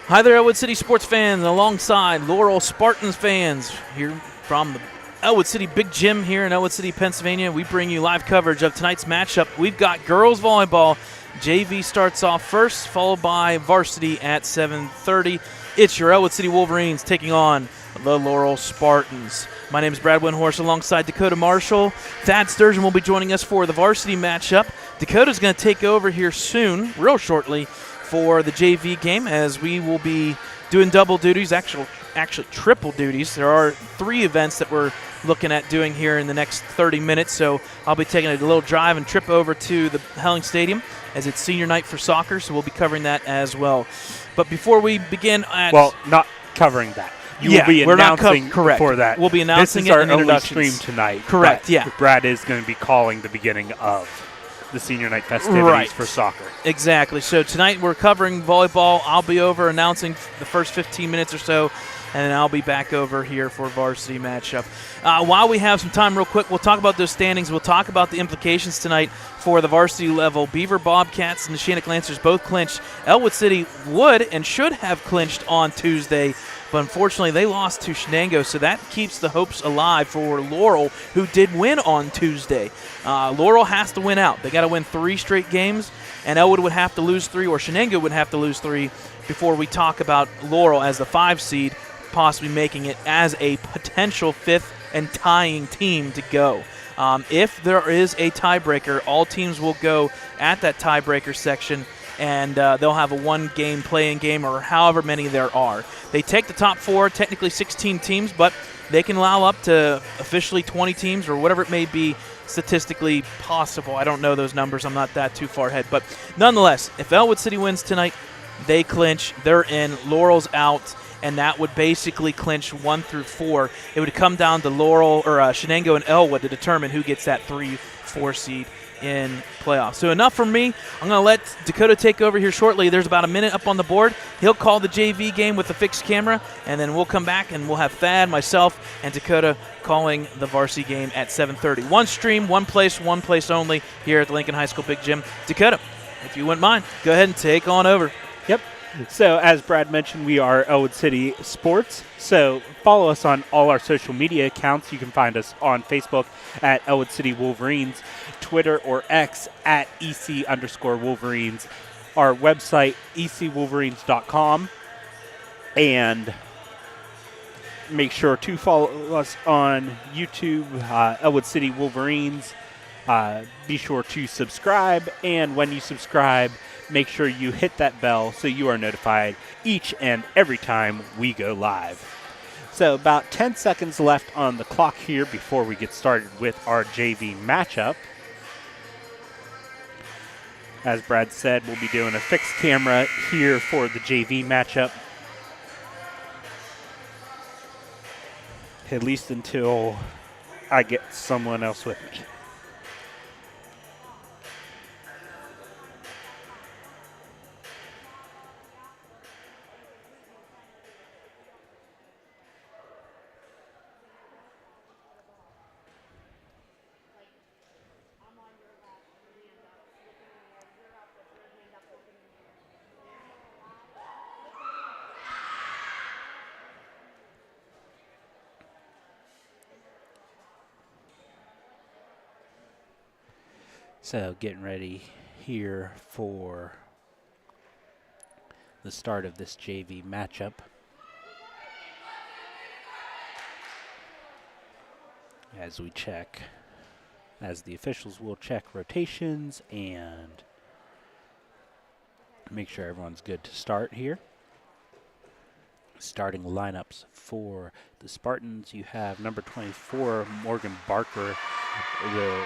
Hi there, Ellwood City sports fans, alongside Laurel Spartans fans here from the Ellwood City Big Gym here in Ellwood City, Pennsylvania. We bring you live coverage of tonight's matchup. We've got girls volleyball. JV starts off first, followed by Varsity at 7:30. It's your Ellwood City Wolverines taking on the Laurel Spartans. My name is Brad Winhorse alongside Dakota Marshall. Thad Sturgeon will be joining us for the Varsity matchup. Dakota's going to take over here soon, real shortly, for the JV game, as we will be doing double duties, actually triple duties. There are 3 events that we're looking at doing here in the next 30 minutes, so I'll be taking a little drive and trip over to the Helling Stadium as it's senior night for soccer, so we'll be covering that as well. But before we begin Well, not covering that. You will be announcing correct. For that. We'll be announcing this is it our in only introductions. stream tonight. Correct, yeah. Brad is going to be calling the beginning of the senior night festivities for soccer. Exactly. So tonight we're covering volleyball. I'll be over announcing the first 15 minutes or so, and then I'll be back over here for varsity matchup. While we have some time, real quick, we'll talk about those standings. We'll talk about the implications tonight for the varsity level. Beaver Bobcats and the Shannock Lancers both clinched. Ellwood City would and should have clinched on Tuesday, but unfortunately they lost to Shenango, so that keeps the hopes alive for Laurel, who did win on Tuesday. Laurel has to win out. They got to win 3 straight games, and Ellwood would have to lose 3, or Shenango would have to lose 3 before we talk about Laurel as the 5 seed, possibly making it as a potential 5th and tying team to go. If there is a tiebreaker, all teams will go at that tiebreaker section, and they'll have a 1-game play-in game, or however many there are. They take the top 4, technically 16 teams, but they can allow up to officially 20 teams or whatever it may be statistically possible. I don't know those numbers. I'm not that too far ahead. But nonetheless, if Ellwood City wins tonight, they clinch. They're in. Laurel's out, and that would basically clinch 1 through 4. It would come down to Laurel or Shenango and Ellwood to determine who gets that 3-4 seed in playoffs. So enough from me. I'm going to let Dakota take over here shortly. There's about a minute up on the board. He'll call the JV game with a fixed camera, and then we'll come back and we'll have Thad, myself, and Dakota calling the varsity game at 7:30. One stream, one place only here at the Lincoln High School Big Gym. Dakota, if you wouldn't mind, go ahead and take on over. Yep. So as Brad mentioned, we are Ellwood City Sports. So follow us on all our social media accounts. You can find us on Facebook at Ellwood City Wolverines, Twitter or X at EC_Wolverines, our website ecwolverines.com, and make sure to follow us on YouTube, Ellwood City Wolverines. Be sure to subscribe, and when you subscribe, make sure you hit that bell so you are notified each and every time we go live. So about 10 seconds left on the clock here before we get started with our JV matchup. As Brad said, we'll be doing a fixed camera here for the JV matchup, at least until I get someone else with me. So getting ready here for the start of this JV matchup. As we check, as the officials will check rotations and make sure everyone's good to start here. Starting lineups for the Spartans, you have number 24, Morgan Barker, the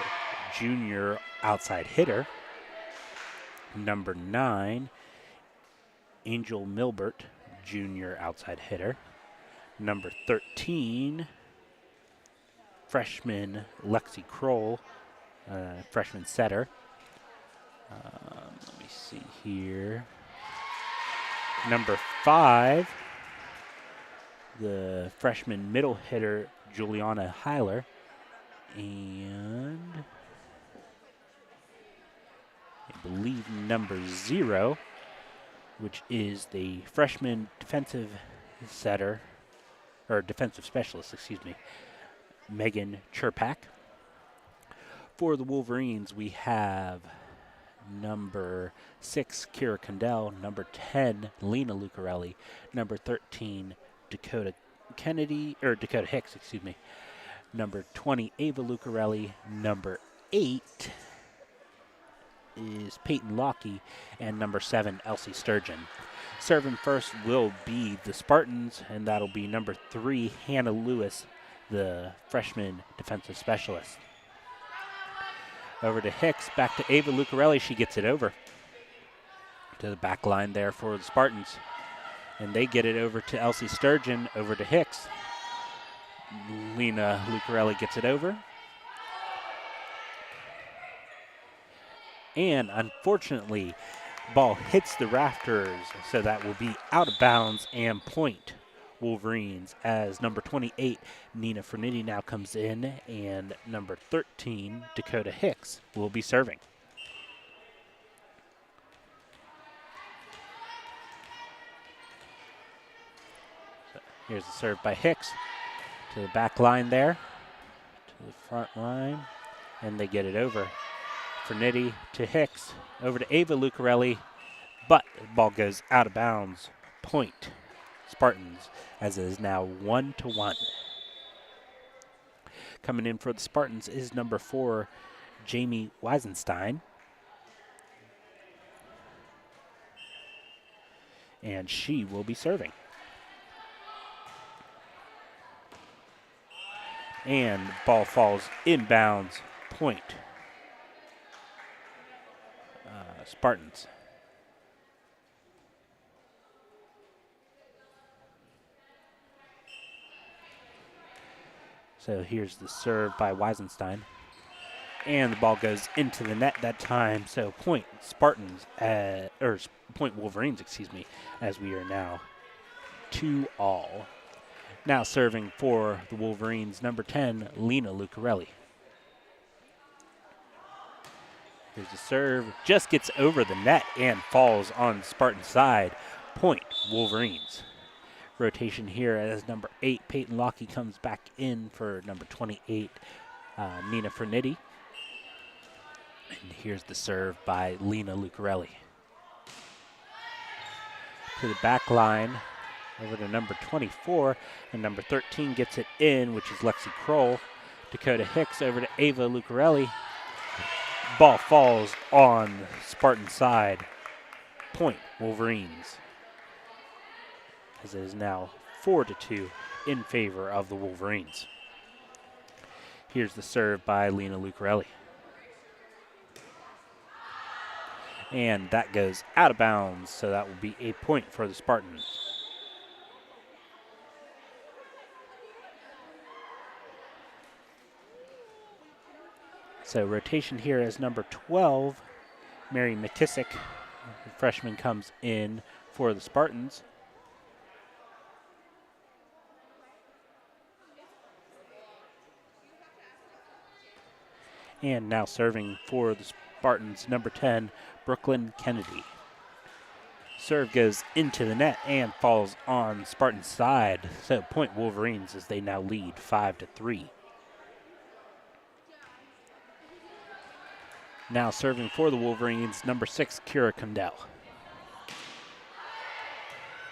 junior outside hitter. Number 9, Angel Milbert, junior outside hitter. Number 13, freshman Lexi Kroll, freshman setter. Let me see here. Number 5, the freshman middle hitter Juliana Heiler. And I believe number 0, which is the freshman defensive setter, or defensive specialist, excuse me, Megan Churpak. For the Wolverines, we have number 6, Kira Condell, number 10, Lena Lucarelli, number 13, Dakota Hicks, excuse me, number 20, Ava Lucarelli, number 8 is Peyton Lockie, and number 7, Elsie Sturgeon. Serving first will be the Spartans, and that'll be number 3, Hannah Lewis, the freshman defensive specialist. Over to Hicks, back to Ava Lucarelli. She gets it over to the back line there for the Spartans. And they get it over to Elsie Sturgeon, over to Hicks. Lena Lucarelli gets it over. And unfortunately, ball hits the rafters, so that will be out of bounds and point Wolverines, as number 28, Nina Fernitti, now comes in, and number 13, Dakota Hicks, will be serving. So here's the serve by Hicks to the back line there, to the front line, and they get it over. Fernitti to Hicks, over to Ava Lucarelli, but the ball goes out of bounds. Point Spartans, as it is now 1-1. Coming in for the Spartans is number 4, Jamie Weisenstein. And she will be serving. And ball falls inbounds. Point Spartans. So here's the serve by Weisenstein. And the ball goes into the net that time. So point Spartans, or point Wolverines, excuse me, as we are now 2-all. Now serving for the Wolverines, number 10, Lena Lucarelli. Here's the serve, just gets over the net and falls on Spartan side. Point Wolverines. Rotation here as number 8, Peyton Lockie, comes back in for number 28, Nina Fernitti. And here's the serve by Lena Lucarelli. To the back line, over to number 24, and number 13 gets it in, which is Lexi Kroll. Dakota Hicks over to Ava Lucarelli. Ball falls on Spartan side. Point Wolverines, as it is now 4-2 in favor of the Wolverines. Here's the serve by Lena Lucarelli. And that goes out of bounds, so that will be a point for the Spartans. So rotation here as number 12, Mary McKissick, the freshman, comes in for the Spartans. And now serving for the Spartans, number 10, Brooklyn Kennedy. Serve goes into the net and falls on Spartan's side. So point Wolverines, as they now lead 5-3. Now serving for the Wolverines, number 6, Kira Condell.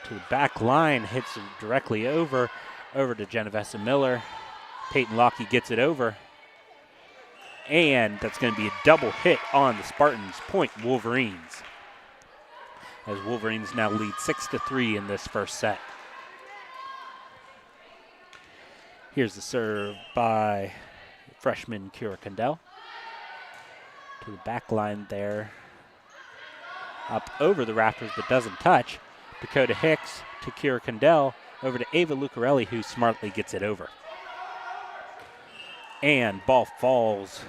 To the back line, hits it directly over to Genevessa Miller. Peyton Lockie gets it over. And that's going to be a double hit on the Spartans. Point Wolverines, as Wolverines now lead 6-3 in this first set. Here's the serve by freshman Kira Condell. To the back line there. Up over the rafters, but doesn't touch. Dakota Hicks to Kira Condell, over to Ava Lucarelli, who smartly gets it over. And ball falls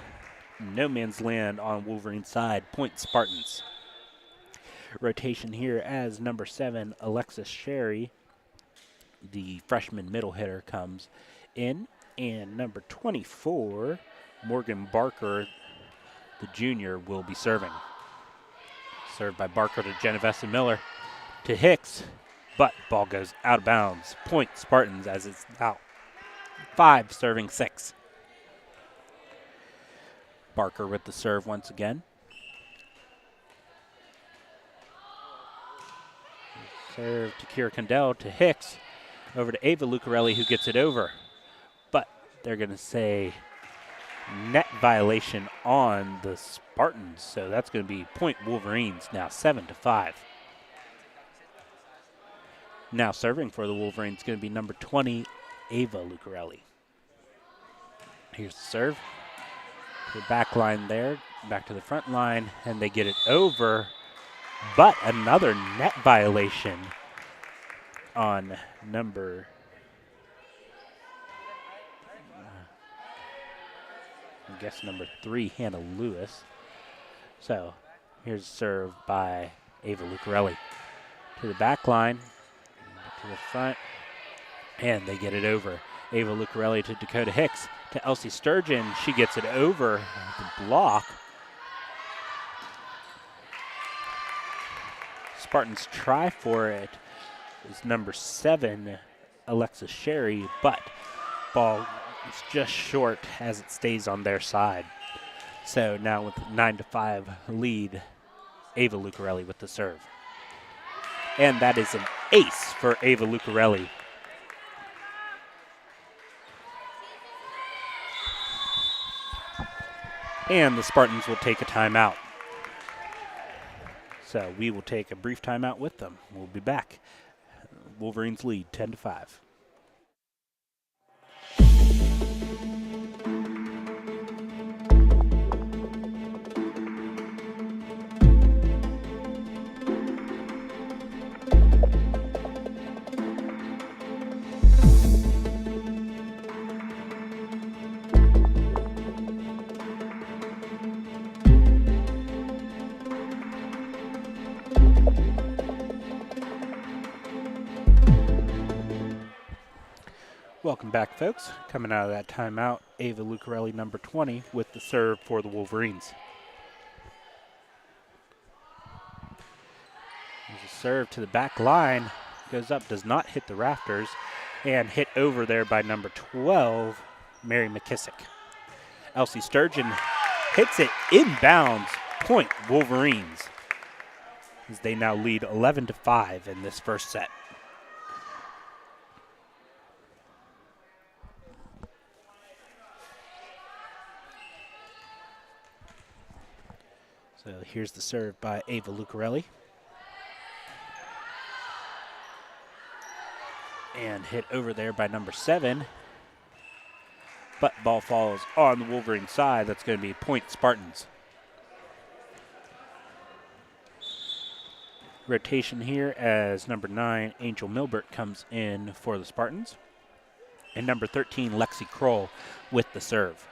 no man's land on Wolverine side. Point Spartans. Rotation here as number 7, Alexis Sherry, the freshman middle hitter, comes in. And number 24, Morgan Barker, the junior, will be serving. Served by Barker to Genevessa Miller. to Hicks, but ball goes out of bounds. Point Spartans as it's now 5 serving 6. Barker with the serve once again. Serve to Kira Condell to Hicks. Over to Ava Lucarelli, who gets it over. But they're going to say net violation on the Spartans. So that's going to be point Wolverines, now 7-5. Now serving for the Wolverines is going to be number 20, Ava Lucarelli. Here's the serve. The back line there, back to the front line, and they get it over. But another net violation on number I guess number 3, Hannah Lewis. So here's a serve by Ava Lucarelli. To the back line, to the front, and they get it over. Ava Lucarelli to Dakota Hicks, to Elsie Sturgeon. She gets it over the block. Spartans try for it is number 7, Alexis Sherry, but ball is just short as it stays on their side. So now with 9-5 lead, Ava Lucarelli with the serve. And that is an ace for Ava Lucarelli. And the Spartans will take a timeout. So we will take a brief timeout with them. We'll be back. Wolverines lead 10-5. Welcome back, folks. Coming out of that timeout, Ava Lucarelli, number 20, with the serve for the Wolverines. There's a serve to the back line. Goes up, does not hit the rafters, and hit over there by number 12, Mary McKissick. Elsie Sturgeon hits it inbounds. Point Wolverines, as they now lead 11-5 in this first set. So here's the serve by Ava Lucarelli. And hit over there by number 7. But ball falls on the Wolverine side. That's going to be point Spartans. Rotation here as number 9, Angel Milbert, comes in for the Spartans. And number 13, Lexi Kroll with the serve.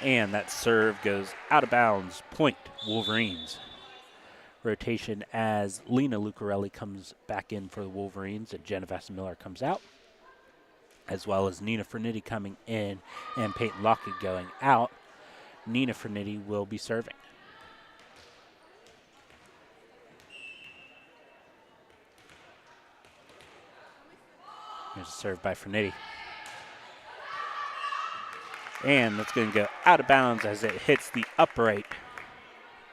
And that serve goes out of bounds. Point Wolverines. Rotation as Lena Lucarelli comes back in for the Wolverines and Jenna Miller comes out, as well as Nina Fernitti coming in and Peyton Lockett going out. Nina Fernitti will be serving. Here's a serve by Fernitti. And that's going to go out of bounds as it hits the upright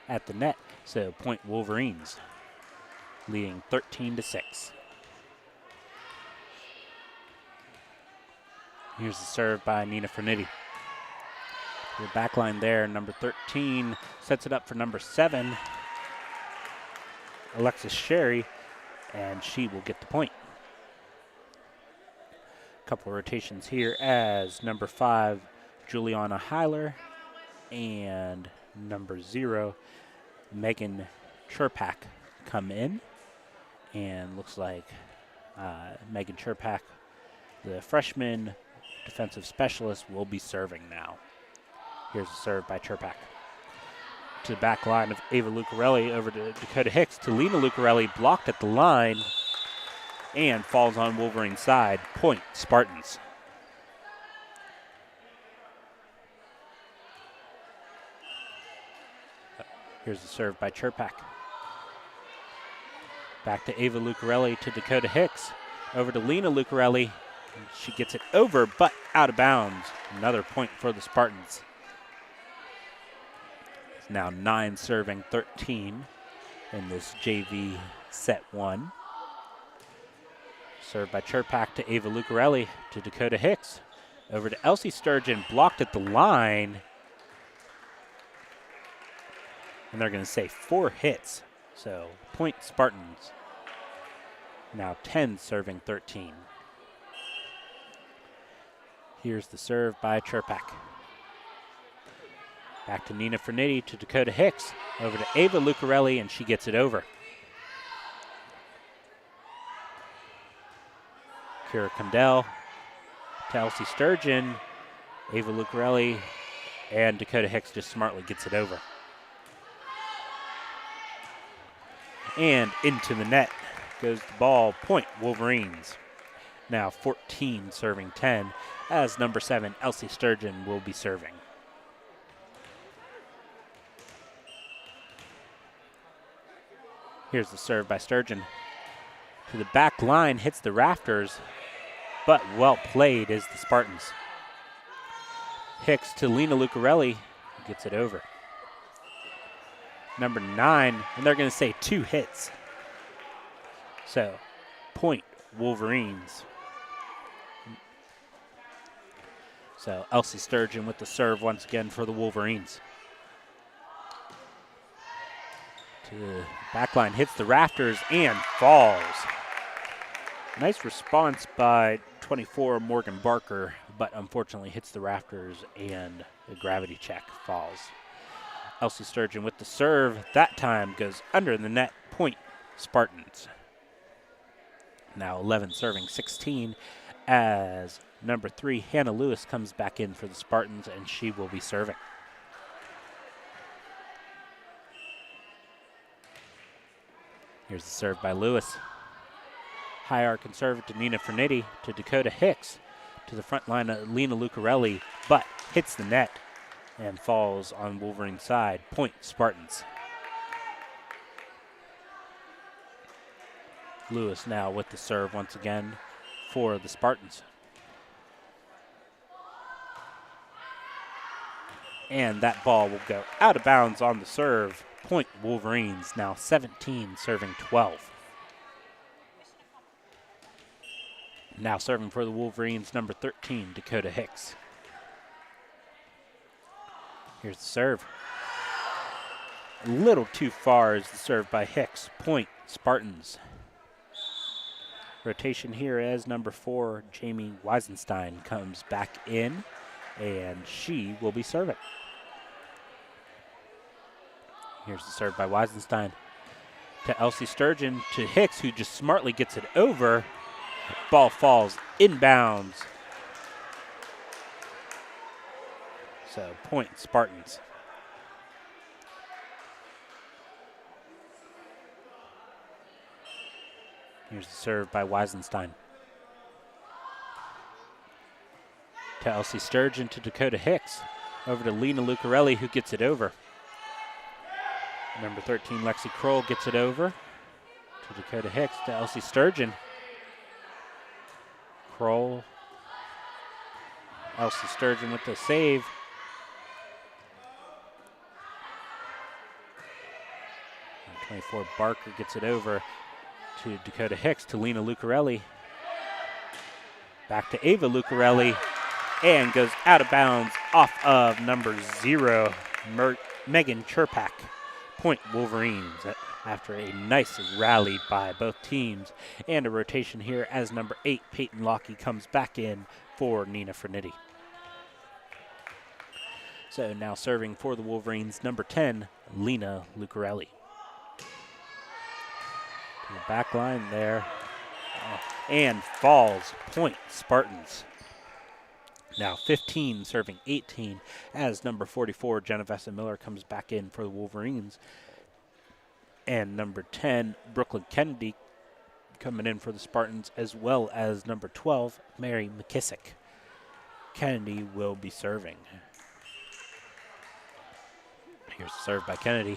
at the net. So point Wolverines, leading 13-6. Here's the serve by Nina Fernitti. The back line there, number 13 sets it up for number 7, Alexis Sherry, and she will get the point. Couple rotations here as number 5, Juliana Heiler, and number 0, Megan Churpak, come in. And looks like Megan Churpak, the freshman defensive specialist, will be serving now. Here's a serve by Churpak. To the back line of Ava Lucarelli, over to Dakota Hicks, to Lena Lucarelli, blocked at the line, and falls on Wolverine side. Point Spartans. Here's the serve by Churpak. Back to Ava Lucarelli to Dakota Hicks. Over to Lena Lucarelli. She gets it over, but out of bounds. Another point for the Spartans. It's now 9 serving 13 in this JV set 1. Served by Cherpak to Ava Lucarelli to Dakota Hicks. Over to Elsie Sturgeon, blocked at the line. And they're going to say 4 hits. So point Spartans. Now 10 serving 13. Here's the serve by Cherpak. Back to Nina Fernitti to Dakota Hicks. Over to Ava Lucarelli, and she gets it over. Kira Condell to Elsie Sturgeon. Ava Lucarelli, and Dakota Hicks just smartly gets it over. And into the net goes the ball. Point Wolverines. Now 14 serving 10 as number 7 Elsie Sturgeon will be serving. Here's the serve by Sturgeon. To the back line, hits the rafters, but well played is the Spartans. Hicks to Lena Lucarelli, who gets it over. Number 9, and they're going to say 2 hits. So, point Wolverines. So, Elsie Sturgeon with the serve once again for the Wolverines. To the backline, hits the rafters and falls. Nice response by 24 Morgan Barker, but unfortunately hits the rafters and a gravity check falls. Elsie Sturgeon with the serve. That time goes under the net. Point Spartans. Now 11 serving 16 as number 3 Hannah Lewis comes back in for the Spartans, and she will be serving. Here's the serve by Lewis. High arc and serve to Nina Fernitti to Dakota Hicks. To the front line of Lena Lucarelli, but hits the net and falls on Wolverine side. Point Spartans. Lewis now with the serve once again for the Spartans. And that ball will go out of bounds on the serve. Point Wolverines, now 17 serving 12. Now serving for the Wolverines, number 13, Dakota Hicks. Here's the serve. A little too far is the serve by Hicks. Point Spartans. Rotation here as number 4, Jamie Weisenstein, comes back in, and she will be serving. Here's the serve by Weisenstein to Elsie Sturgeon to Hicks, who just smartly gets it over. Ball falls inbounds. So point Spartans. Here's the serve by Weisenstein. To Elsie Sturgeon to Dakota Hicks. Over to Lena Lucarelli, who gets it over. Number 13, Lexi Kroll gets it over to Dakota Hicks to Elsie Sturgeon. Kroll. Elsie Sturgeon with the save. And 24, Barker gets it over to Dakota Hicks to Lena Lucarelli. Back to Ava Lucarelli, and goes out of bounds off of number 0, Megan Cherpak. Point Wolverines after a nice rally by both teams, and a rotation here as number 8, Peyton Lockie, comes back in for Nina Fernitti. So now serving for the Wolverines, number 10, Lena Lucarelli. To the back line there, and falls. Point Spartans. Now 15 serving 18 as number 44, Genovesa Miller, comes back in for the Wolverines. And number 10, Brooklyn Kennedy, coming in for the Spartans, as well as number 12, Mary McKissick. Kennedy will be serving. Here's the serve by Kennedy.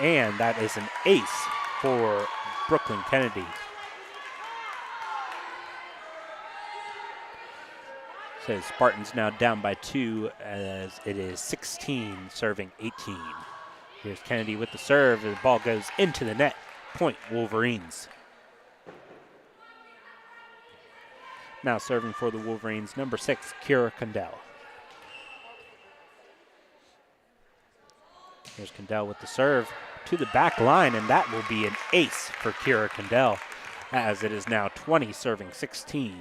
And that is an ace for Brooklyn Kennedy. So Spartans now down by 2 as it is 16 serving 18. Here's Kennedy with the serve. The ball goes into the net. Point Wolverines. Now serving for the Wolverines, number 6, Kira Condell. Here's Condell with the serve to the back line, and that will be an ace for Kira Condell as it is now 20 serving 16.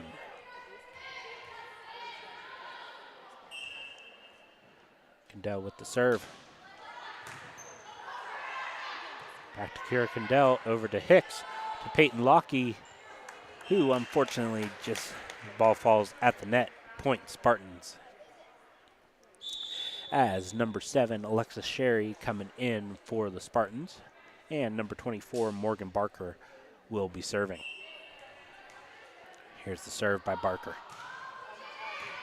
Condell with the serve. Back to Kira Condell, over to Hicks, to Peyton Lockey, who unfortunately just, ball falls at the net. Point Spartans. As number 7, Alexis Sherry coming in for the Spartans, and number 24, Morgan Barker, will be serving. Here's the serve by Barker.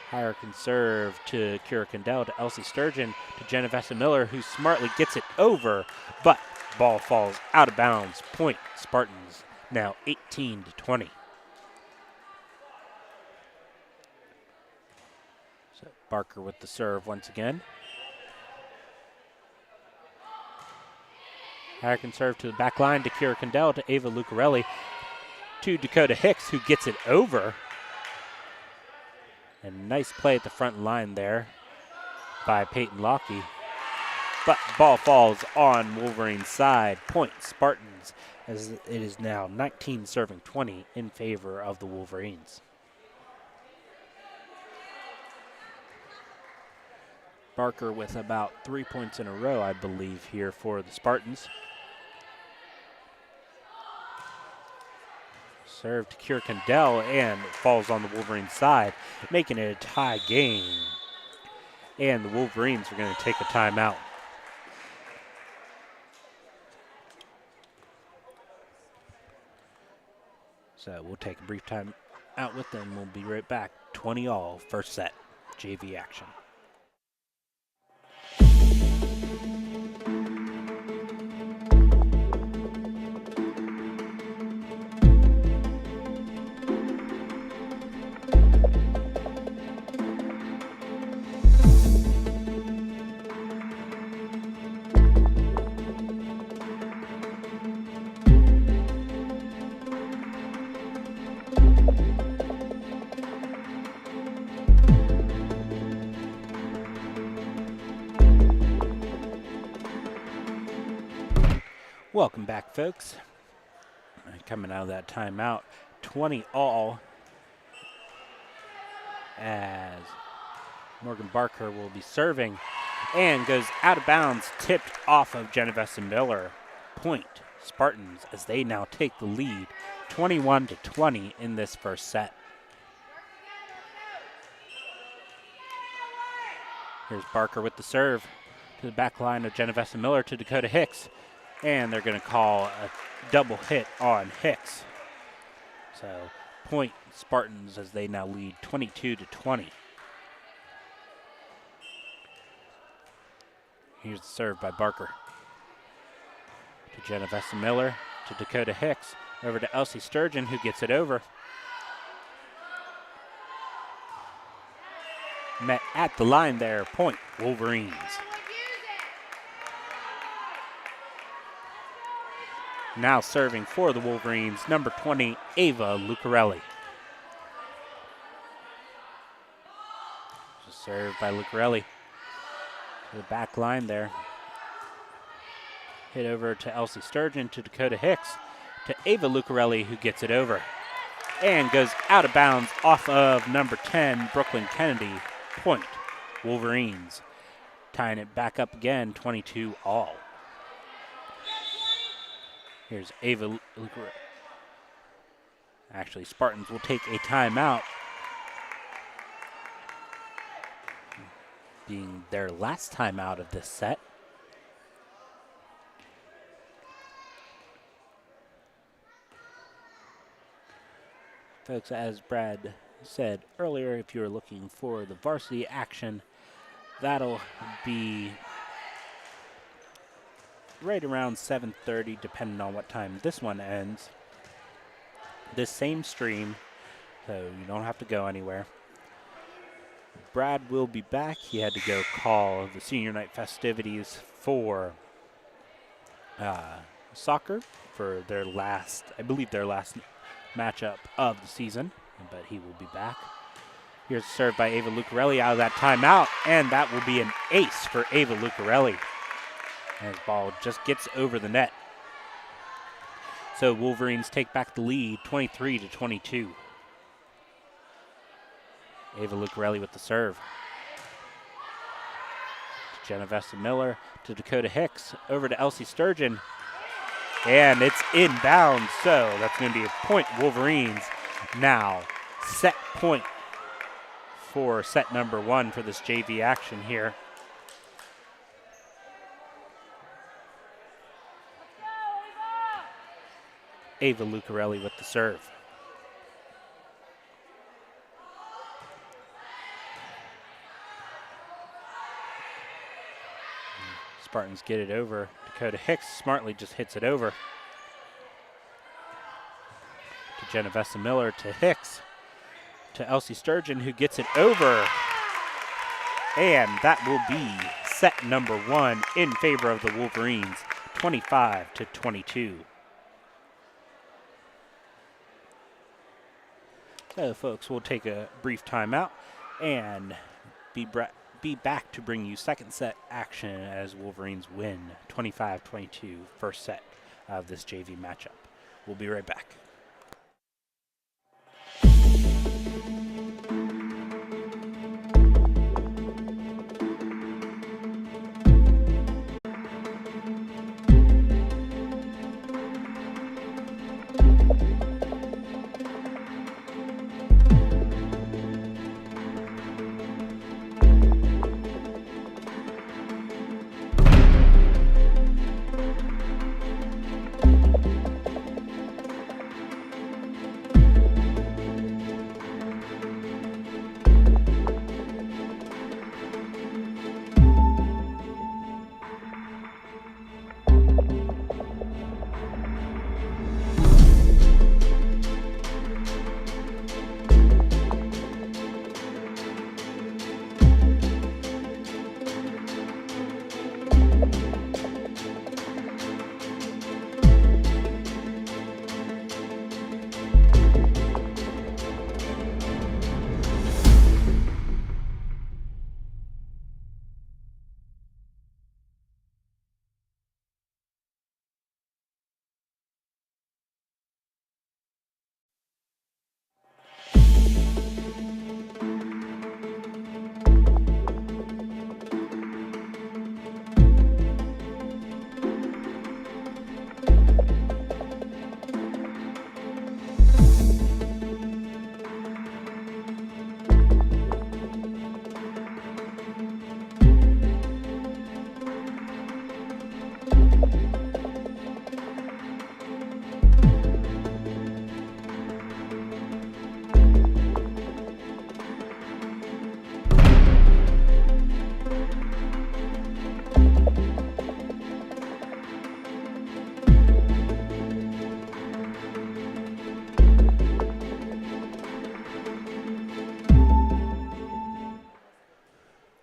Higher can serve to Kira Condell, to Elsie Sturgeon, to Genovesa Miller, who smartly gets it over, but ball falls out of bounds. Point Spartans, now 18-20. So Barker with the serve once again. Higher can serve to the back line to Kira Condell, to Ava Lucarelli, to Dakota Hicks, who gets it over. And nice play at the front line there by Peyton Lockey. But ball falls on Wolverines' side. Point Spartans, as it is now 19 serving 20 in favor of the Wolverines. Barker with about 3 points in a row, I believe, here for the Spartans. Serve to Kira Condell, and it falls on the Wolverines' side, making it a tie game. And the Wolverines are going to take a timeout. So we'll take a brief time out with them. We'll be right back. 20-all, first set, JV action. Welcome back, folks. Coming out of that timeout, 20-all, as Morgan Barker will be serving and goes out of bounds, tipped off of Genovesa Miller. Point Spartans, as they now take the lead, 21-20 in this first set. Here's Barker with the serve to the back line of Genovesa Miller, to Dakota Hicks. And they're going to call a double hit on Hicks. So point Spartans, as they now lead 22-20. Here's the serve by Barker. To Genovesa Miller, to Dakota Hicks, over to Elsie Sturgeon, who gets it over. Met at the line there, point Wolverines. Now serving for the Wolverines, number 20, Ava Lucarelli. Just served by Lucarelli to the back line there. Hit over to Elsie Sturgeon, to Dakota Hicks, to Ava Lucarelli, who gets it over. And goes out of bounds off of number 10, Brooklyn Kennedy. Point Wolverines. Tying it back up again, 22-all. Here's Ava Lucarelli. Actually, Spartans will take a timeout, being their last timeout of this set. Folks, as Brad said earlier, if you're looking for the varsity action, that'll be right around 7:30, depending on what time this one ends. This same stream, so you don't have to go anywhere. Brad will be back. He had to go call the senior night festivities for soccer for their last, I believe their last matchup of the season, but he will be back. Here's a serve by Ava Lucarelli out of that timeout, and that will be an ace for Ava Lucarelli. And his ball just gets over the net. So Wolverines take back the lead, 23-22. Ava Lucarelli with the serve. To Genovesa Miller, to Dakota Hicks, over to Elsie Sturgeon. And it's inbound, so that's going to be a point Wolverines. Now, set point for set number 1 for this JV action here. Ava Lucarelli with the serve. Spartans get it over. Dakota Hicks smartly just hits it over. To Genovesa Miller, to Hicks, to Elsie Sturgeon, who gets it over. And that will be set number 1 in favor of the Wolverines, 25-22. So, folks, we'll take a brief timeout and be back to bring you second set action as Wolverines win 25-22 first set of this JV matchup. We'll be right back.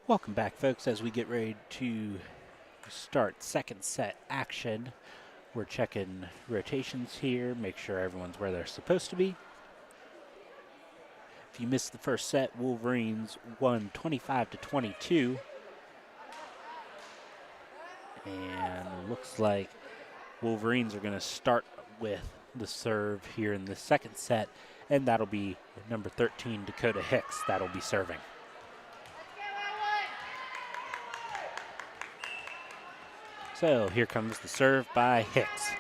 Welcome back, folks, as we get ready to start second set action. We're checking rotations here, make sure everyone's where they're supposed to be. If you missed the first set, Wolverines won 25-22. And looks like Wolverines are going to start with the serve here in the second set, and that'll be number 13, Dakota Hicks, that'll be serving. So here comes the serve by Hicks.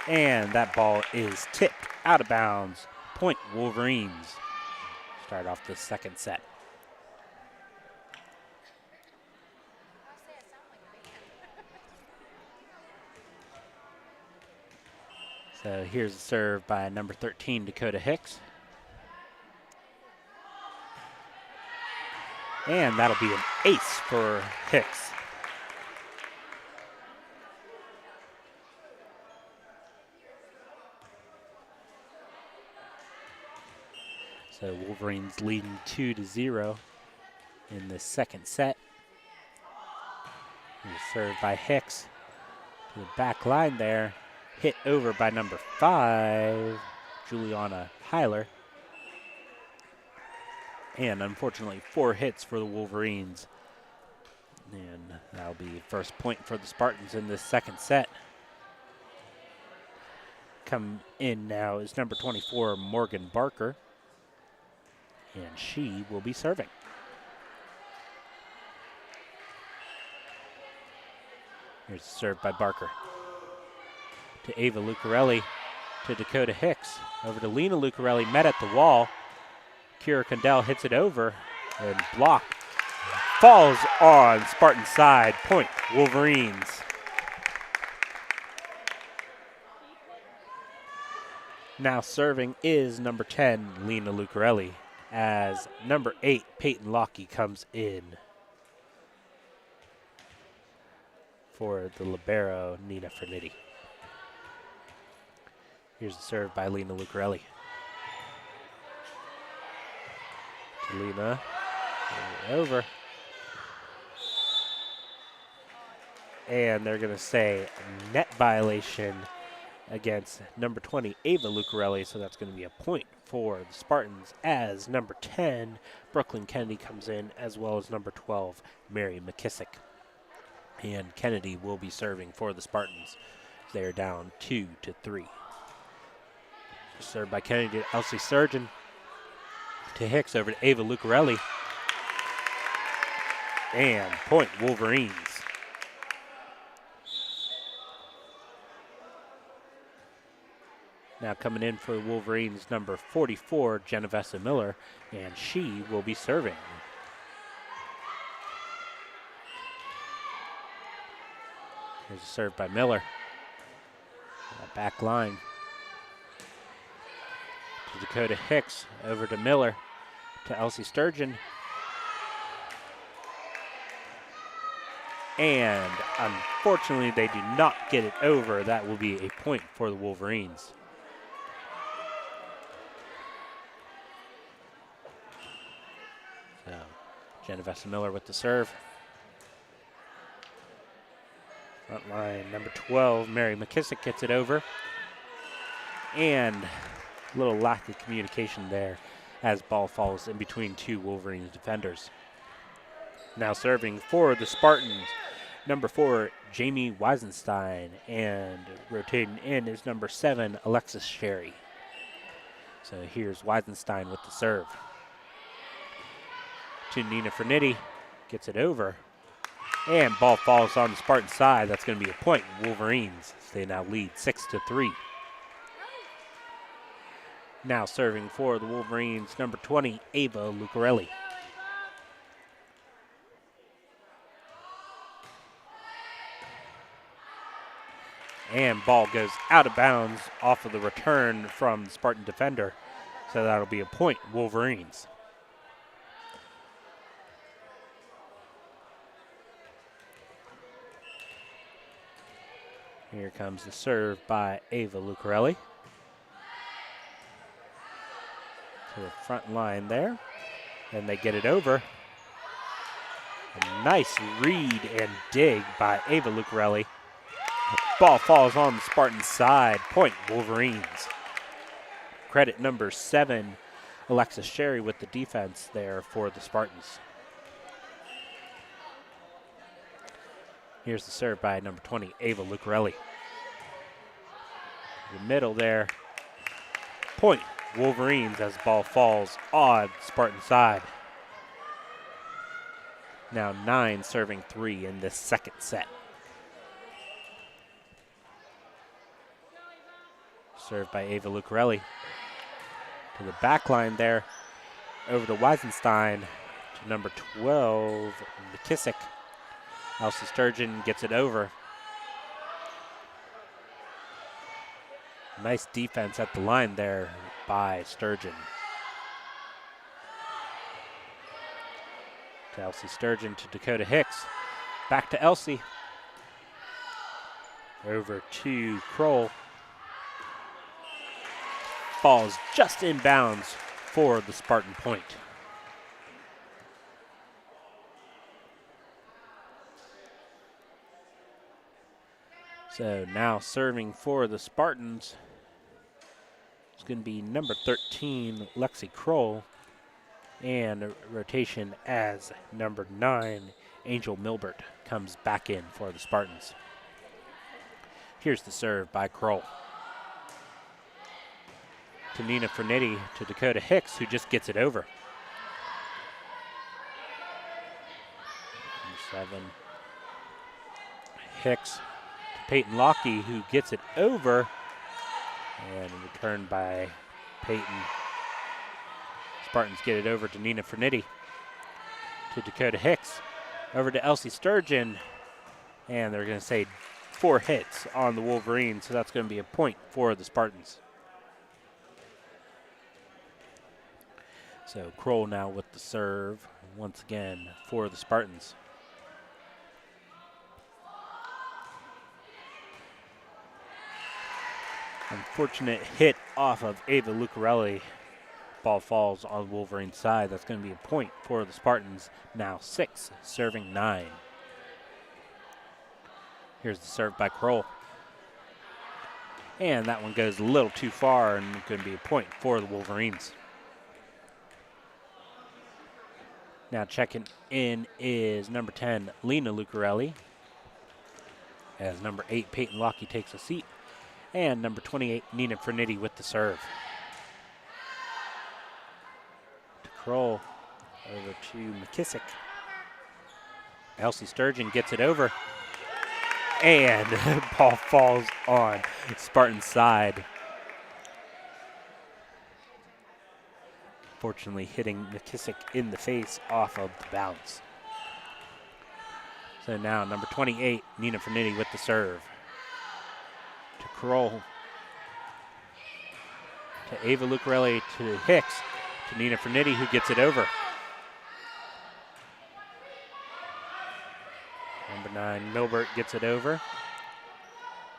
And that ball is tipped out of bounds. Point Wolverines. Start off the second set. So here's the serve by number 13, Dakota Hicks. And that'll be an ace for Hicks. So Wolverines leading 2-0 in the second set. Here's served by Hicks to the back line there. Hit over by number 5, Juliana Heiler. And unfortunately, 4 hits for the Wolverines. And that'll be first point for the Spartans in this second set. Come in now is number 24, Morgan Barker. And she will be serving. Here's served by Barker. To Ava Lucarelli, to Dakota Hicks. Over to Lena Lucarelli, met at the wall. Kira Condell hits it over and blocked. Falls on Spartan side. Point, Wolverines. Now serving is number 10, Lena Lucarelli, as number 8, Peyton Lockie, comes in for the libero, Nina Fernitti. Here's the serve by Lena Lucarelli. To Lena, over. And they're going to say net violation against number 20, Ava Lucarelli, so that's going to be a point for the Spartans as number 10, Brooklyn Kennedy, comes in, as well as number 12, Mary McKissick. And Kennedy will be serving for the Spartans. They're down 2-3. Served by Kennedy to Elsie Surgeon. To Hicks, over to Ava Lucarelli. And point, Wolverines. Now coming in for the Wolverines, number 44, Genovesa Miller, and she will be serving. Here's a serve by Miller. Back line. To Dakota Hicks, over to Miller, to Elsie Sturgeon. And unfortunately, they do not get it over. That will be a point for the Wolverines. So, Genovesa Miller with the serve. Front line, number 12, Mary McKissick gets it over. And a little lack of communication there as ball falls in between 2 Wolverines defenders. Now serving for the Spartans, number 4, Jamie Weisenstein. And rotating in is number 7, Alexis Sherry. So here's Weisenstein with the serve. To Nina Fernitti, gets it over. And ball falls on the Spartan side. That's going to be a point. Wolverines, they now lead 6-3. Now serving for the Wolverines, number 20, Ava Lucarelli. And ball goes out of bounds off of the return from the Spartan defender. So that'll be a point, Wolverines. Here comes the serve by Ava Lucarelli. To the front line there. And they get it over. A nice read and dig by Ava Lucarelli. Ball falls on the Spartan side. Point, Wolverines. Credit number 7, Alexis Sherry, with the defense there for the Spartans. Here's the serve by number 20, Ava Lucarelli. The middle there. Point, Wolverines, as ball falls on Spartan side. Now 9 serving 3 in this second set. Served by Ava Lucarelli. To the back line there. Over to Weisenstein. To number 12, McKissick. Elsie Sturgeon gets it over. Nice defense at the line there by Sturgeon. To Elsie Sturgeon to Dakota Hicks. Back to Elsie. Over to Kroll. Ball's just inbounds for the Spartan point. So now serving for the Spartans is going to be number 13, Lexi Kroll, and a rotation as number 9, Angel Milbert, comes back in for the Spartans. Here's the serve by Kroll. To Nina Fernetti, to Dakota Hicks, who just gets it over. Number 7, Hicks. Peyton Lockey, who gets it over, and returned by Peyton. Spartans get it over to Nina Fernetti, to Dakota Hicks, over to Elsie Sturgeon, and they're going to say 4 hits on the Wolverines, so that's going to be a point for the Spartans. So Kroll now with the serve, once again for the Spartans. Unfortunate hit off of Ava Lucarelli. Ball falls on the Wolverine side. That's going to be a point for the Spartans. Now 6, serving 9. Here's the serve by Kroll. And that one goes a little too far and going to be a point for the Wolverines. Now checking in is number 10, Lena Lucarelli. As number 8, Peyton Lockey takes a seat. And number 28, Nina Fernetti with the serve. To Kroll, over to McKissick. Elsie Sturgeon gets it over. And ball falls on Spartan's side. Fortunately hitting McKissick in the face off of the bounce. So now number 28, Nina Fernetti with the serve. To Kroll, to Ava Lucarelli, to Hicks, to Nina Fernetti, who gets it over. Number 9, Milbert gets it over.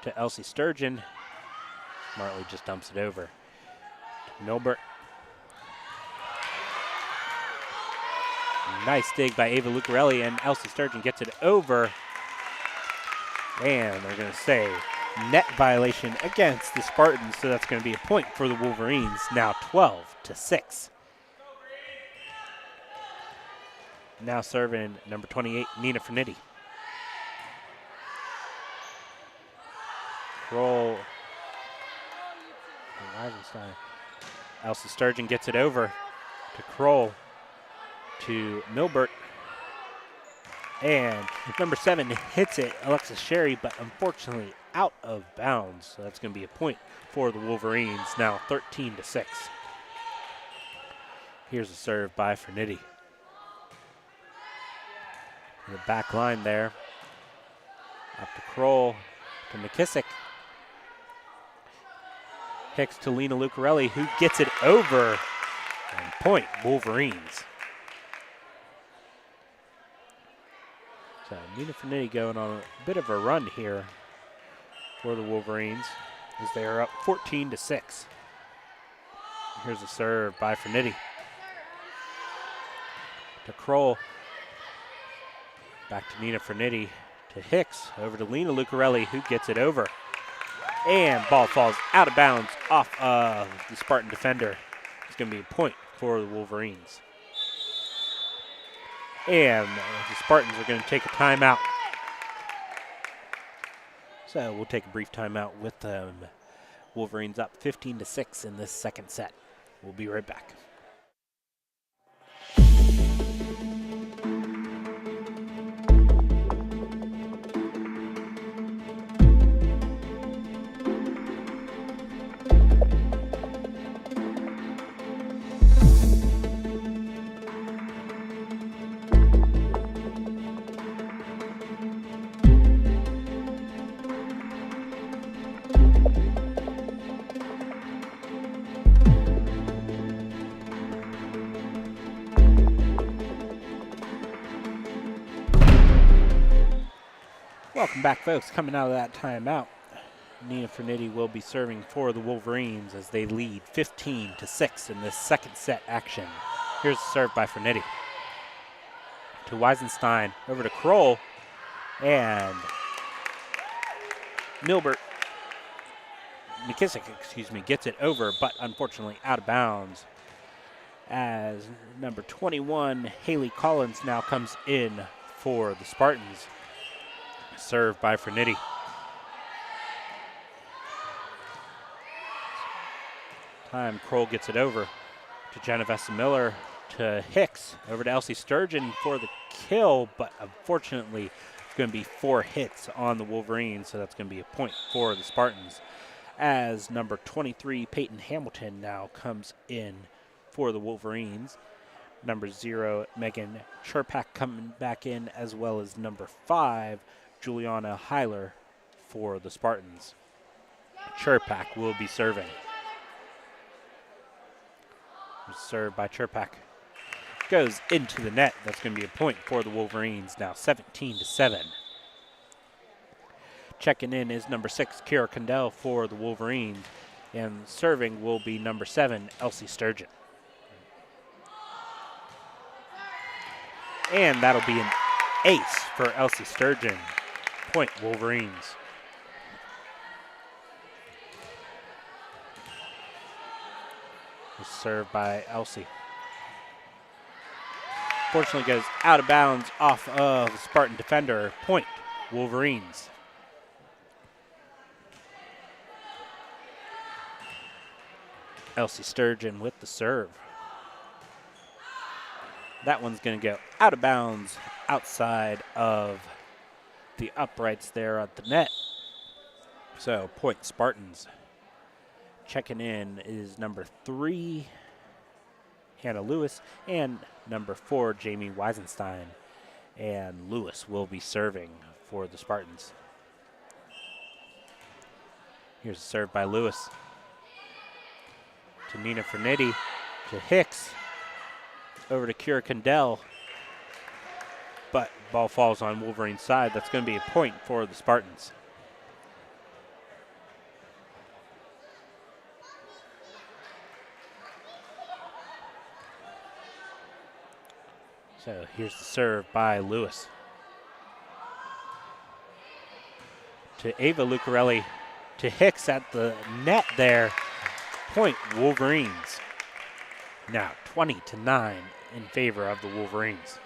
To Elsie Sturgeon, smartly just dumps it over. To Milbert. Nice dig by Ava Lucarelli, and Elsie Sturgeon gets it over. And they're going to say net violation against the Spartans, so that's going to be a point for the Wolverines, now 12-6. Now serving number 28, Nina Fernetti. Kroll. Elsie Sturgeon gets it over to Kroll, to Milbert. And number 7 hits it, Alexis Sherry, but unfortunately out of bounds. So that's going to be a point for the Wolverines, now 13-6. Here's a serve by Fernetti. The back line there. Up to Kroll, to McKissick. Hicks to Lena Lucarelli, who gets it over. And point, Wolverines. So Nina Fernetti going on a bit of a run here for the Wolverines as they are up 14-6. Here's a serve by Fernetti. To Kroll. Back to Nina Fernetti, to Hicks, over to Lena Lucarelli, who gets it over. And ball falls out of bounds off of the Spartan defender. It's going to be a point for the Wolverines. And the Spartans are going to take a timeout. So we'll take a brief timeout with the Wolverines up 15-6 in this second set. We'll be right back. Welcome back, folks. Coming out of that timeout, Nina Fernitti will be serving for the Wolverines as they lead 15-6 in this second set action. Here's the serve by Fernitti. To Weisenstein, over to Kroll, and McKissick, gets it over, but unfortunately out of bounds. As number 21, Haley Collins, now comes in for the Spartans. Serve by Fernitti. Time, Kroll gets it over to Genovesa Miller, to Hicks, over to Elsie Sturgeon for the kill, but unfortunately it's going to be 4 hits on the Wolverines, so that's going to be a point for the Spartans. As number 23, Peyton Hamilton, now comes in for the Wolverines. Number 0, Megan Cherpak coming back in, as well as number 5, Juliana Heiler for the Spartans. Cherpak will be serving. Served by Cherpak. Goes into the net. That's going to be a point for the Wolverines, now 17-7. Checking in is number 6, Kira Condell for the Wolverines. And serving will be number 7, Elsie Sturgeon. And that'll be an ace for Elsie Sturgeon. Point Wolverines. Served by Elsie. Fortunately goes out of bounds off of the Spartan defender. Point Wolverines. Elsie Sturgeon with the serve. That one's going to go out of bounds outside of the uprights there at the net. So point Spartans. Checking in is number 3, Hannah Lewis, and number 4, Jamie Weisenstein. And Lewis will be serving for the Spartans. Here's a serve by Lewis. To Nina Fernitti, to Hicks, over to Kira Condell. But ball falls on Wolverine's side. That's going to be a point for the Spartans. So here's the serve by Lewis. To Ava Lucarelli, to Hicks at the net there. Point Wolverines. Now 20-9 in favor of the Wolverines.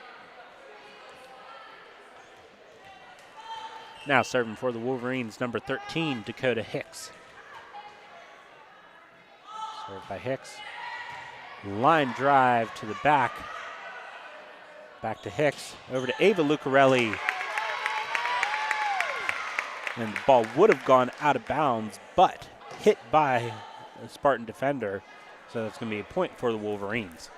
Now serving for the Wolverines, number 13, Dakota Hicks. Served by Hicks. Line drive to the back. Back to Hicks, over to Ava Lucarelli. And the ball would have gone out of bounds, but hit by a Spartan defender. So that's going to be a point for the Wolverines.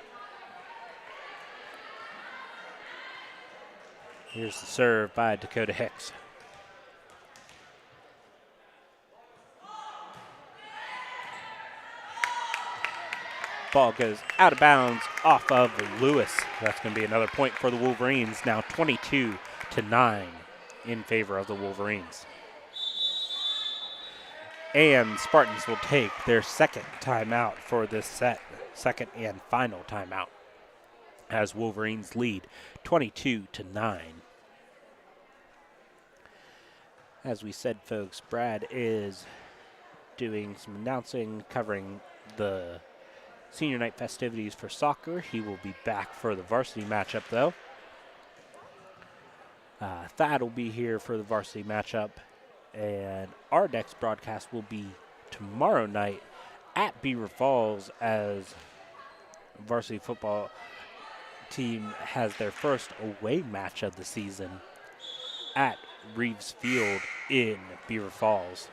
Here's the serve by Dakota Hicks. Ball goes out of bounds off of Lewis. That's going to be another point for the Wolverines. Now 22-9 in favor of the Wolverines. And Spartans will take their second timeout for this set. Second and final timeout. As Wolverines lead 22-9. As we said, folks, Brad is doing some announcing, covering the senior night festivities for soccer. He will be back for the varsity matchup, though. Thad will be here for the varsity matchup. And our next broadcast will be tomorrow night at Beaver Falls, as varsity football team has their first away match of the season at Reeves Field in Beaver Falls.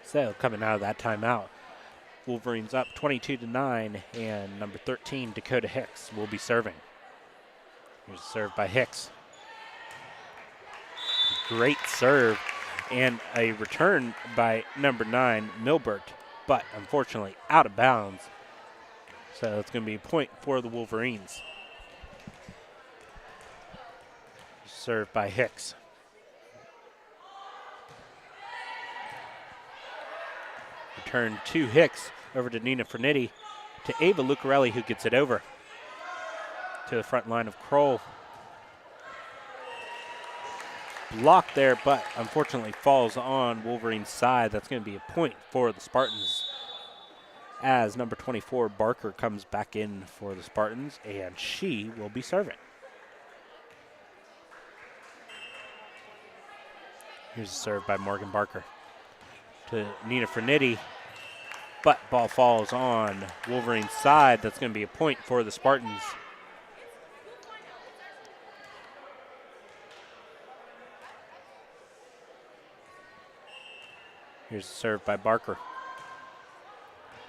So coming out of that timeout, Wolverines up 22-9, and number 13, Dakota Hicks, will be serving. Here's a serve by Hicks. Great serve, and a return by number 9, Milbert, but unfortunately out of bounds. So it's going to be a point for the Wolverines. serve by Hicks. Return to Hicks, over to Nina Fernitti, to Ava Lucarelli, who gets it over to the front line of Kroll. Blocked there, but unfortunately falls on Wolverine's side. That's going to be a point for the Spartans, as number 24, Barker, comes back in for the Spartans, and she will be serving. Here's a serve by Morgan Barker to Nina Fernitti, but ball falls on Wolverine's side. That's going to be a point for the Spartans. Here's a serve by Barker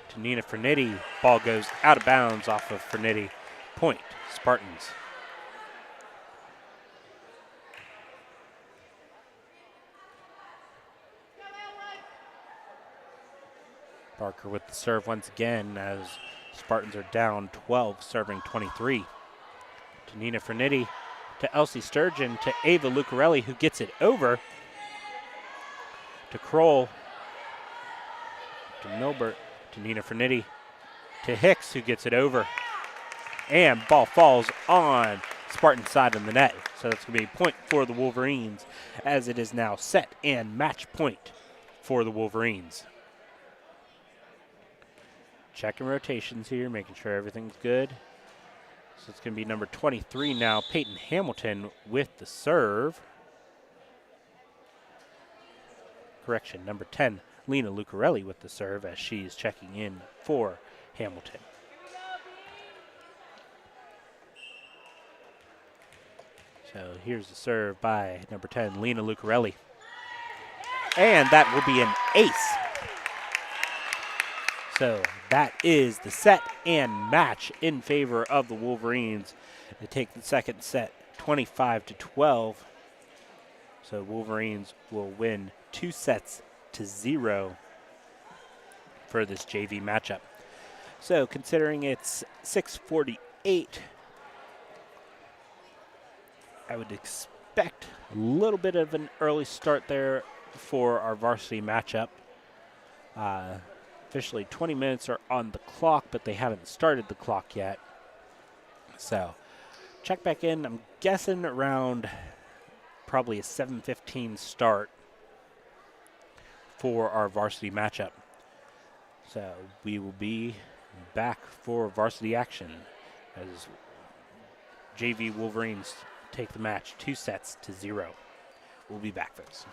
to Nina Fernitti. Ball goes out of bounds off of Fernitti. Point, Spartans. Barker with the serve once again, as Spartans are down 12, serving 23. To Nina Fernitti, to Elsie Sturgeon, to Ava Lucarelli, who gets it over to Kroll, to Milbert, to Nina Fernitti, to Hicks, who gets it over. And ball falls on Spartan's side of the net. So that's going to be a point for the Wolverines, as it is now set and match point for the Wolverines. Checking rotations here, making sure everything's good. So it's going to be number 23 now, Peyton Hamilton with the serve. Correction, number 10, Lena Lucarelli with the serve, as she's checking in for Hamilton. So here's the serve by number 10, Lena Lucarelli. And that will be an ace. So that is the set and match in favor of the Wolverines. They take the second set 25-12. So Wolverines will win 2-0 for this JV matchup. So considering it's 6:48, I would expect a little bit of an early start there for our varsity matchup. Officially 20 minutes are on the clock, but they haven't started the clock yet. So check back in. I'm guessing around probably a 7:15 start for our varsity matchup. So we will be back for varsity action as JV Wolverines take the match 2-0. We'll be back, folks.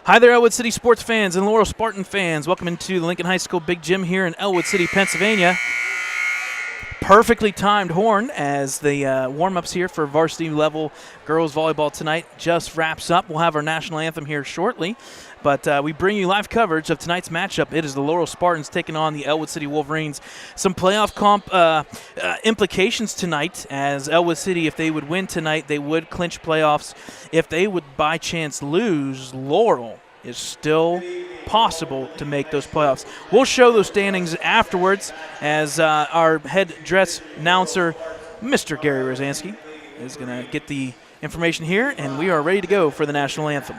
Hi there, Ellwood City sports fans and Laurel Spartan fans. Welcome into the Lincoln High School Big Gym here in Ellwood City, Pennsylvania. Perfectly timed horn as the warm-ups here for varsity level girls volleyball tonight just wraps up. We'll have our national anthem here shortly, but we bring you live coverage of tonight's matchup. It is the Laurel Spartans taking on the Ellwood City Wolverines. Some playoff implications tonight, as Ellwood City, if they would win tonight, they would clinch playoffs. If they would by chance lose, Laurel is still possible to make those playoffs. We'll show those standings afterwards as our head dress announcer, Mr. Gary Rosansky, is going to get the information here, and we are ready to go for the national anthem.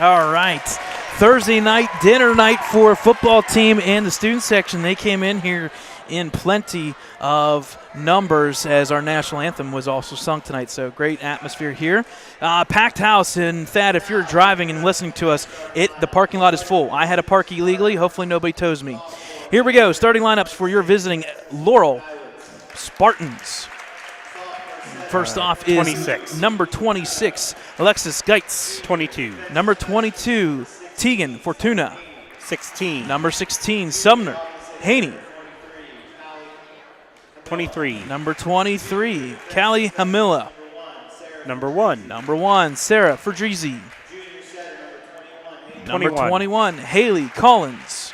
All right. Thursday night, dinner night for football team and the student section. They came in here in plenty of numbers as our national anthem was also sung tonight. So great atmosphere here. Packed house. And Thad, if you're driving and listening to us, the parking lot is full. I had to park illegally. Hopefully nobody tows me. Here we go. Starting lineups for your visiting Laurel Spartans. First off is 26. Number 26, Alexis Geitz. 22. Number 22, Tegan Fortuna. 16. Number 16, Sumner Haney. 23. Number 23, Callie Hamilla. Number 1. Number 1, Sarah Ferdrizi. Number 21, Haley Collins.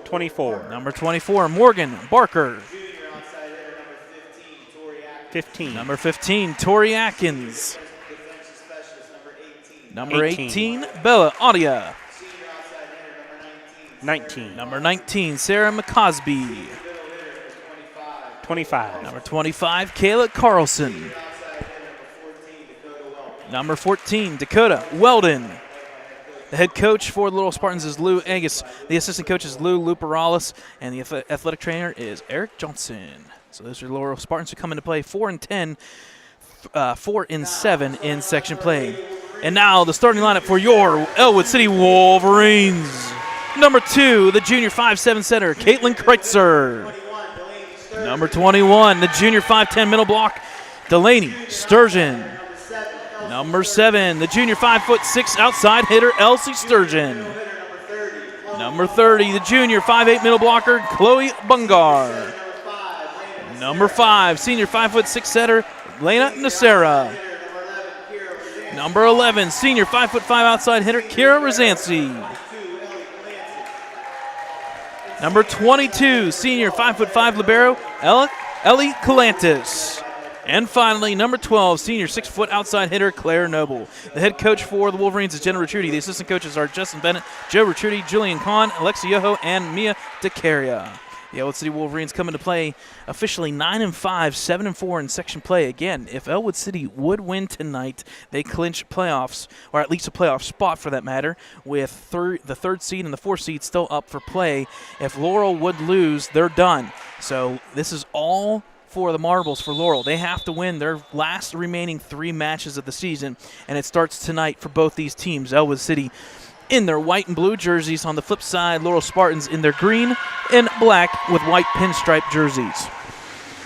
24. Number 24, Morgan Barker. 15. Number 15, Tori Atkins. Number 18, Bella Audia. 19. Number 19, Sarah McCosby. 25. Number 25, Kayla Carlson. Number 14, Dakota Weldon. The head coach for the Little Spartans is Lou Angus. The assistant coach is Lou Luperales, and the athletic trainer is Eric Johnson. So those are the Laurel Spartans who come into play 4-10, 4-7 in section play. And now the starting lineup for your Ellwood City Wolverines. Number 2, the junior 5'7" setter, Caitlin Kreitzer. Number 21, the junior 5'10" middle block, Delaney Sturgeon. Number 7, the junior 5'6" outside hitter, Elsie Sturgeon. Number 30, the junior 5'8" middle blocker, Chloe Bungar. Number 5, senior 5'6" setter, Lena Nacera. Number 11, senior 5'5" outside hitter, Kira Rosansky. Number 22, senior 5'5" libero, Ellie Calantis. And finally, number 12, senior 6' outside hitter, Claire Noble. The head coach for the Wolverines is Jenna Ricciuti. The assistant coaches are Justin Bennett, Joe Ricciuti, Julian Kahn, Alexia Yoho, and Mia DeCaria. The Ellwood City Wolverines come into play officially 9-5, 7-4 in section play. Again, if Ellwood City would win tonight, they clinch playoffs, or at least a playoff spot for that matter, with the third seed and the fourth seed still up for play. If Laurel would lose, they're done. So this is all for the marbles for Laurel. They have to win their last remaining 3 matches of the season, and it starts tonight for both these teams. Ellwood City in their white and blue jerseys. On the flip side, Laurel Spartans in their green and black with white pinstripe jerseys.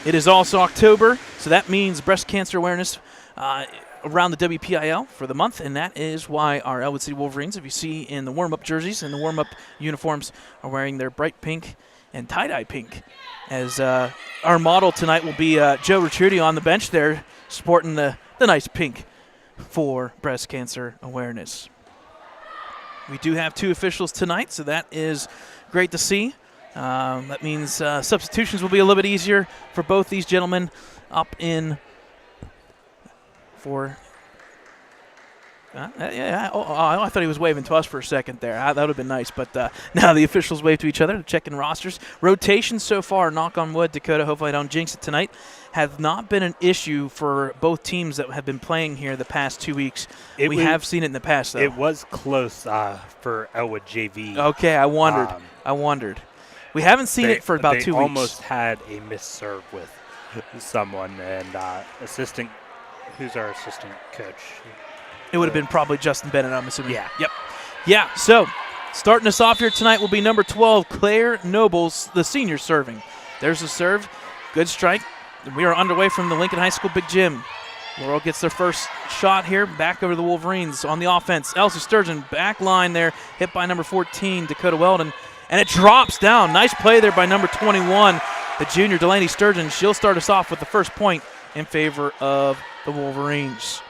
It is also October, so that means breast cancer awareness around the WPIL for the month, and that is why our Ellwood City Wolverines, if you see in the warm-up jerseys and the warm-up uniforms, are wearing their bright pink and tie-dye pink. As our model tonight will be Joe Ricciuti on the bench there, sporting the nice pink for breast cancer awareness. We do have 2 officials tonight, so that is great to see. That means substitutions will be a little bit easier for both these gentlemen up in for I thought he was waving to us for a second there. That would have been nice, but now the officials wave to each other, checking rosters. Rotations so far, knock on wood, Dakota, hopefully I don't jinx it tonight, have not been an issue for both teams that have been playing here the past 2 weeks. We have seen it in the past, though. It was close for Ellwood JV. Okay, I wondered. We haven't seen it for about 2 weeks. They almost had a missed serve with someone, and who's our assistant coach? It would have been probably Justin Bennett, I'm assuming. Yeah. Yep. Yeah, so starting us off here tonight will be number 12, Claire Nobles, the senior serving. There's a serve. Good strike. We are underway from the Lincoln High School Big Gym. Laurel gets their first shot here. Back over to the Wolverines on the offense. Elsie Sturgeon, back line there, hit by number 14, Dakota Weldon. And it drops down. Nice play there by number 21, the junior Delaney Sturgeon. She'll start us off with the first point in favor of the Wolverines.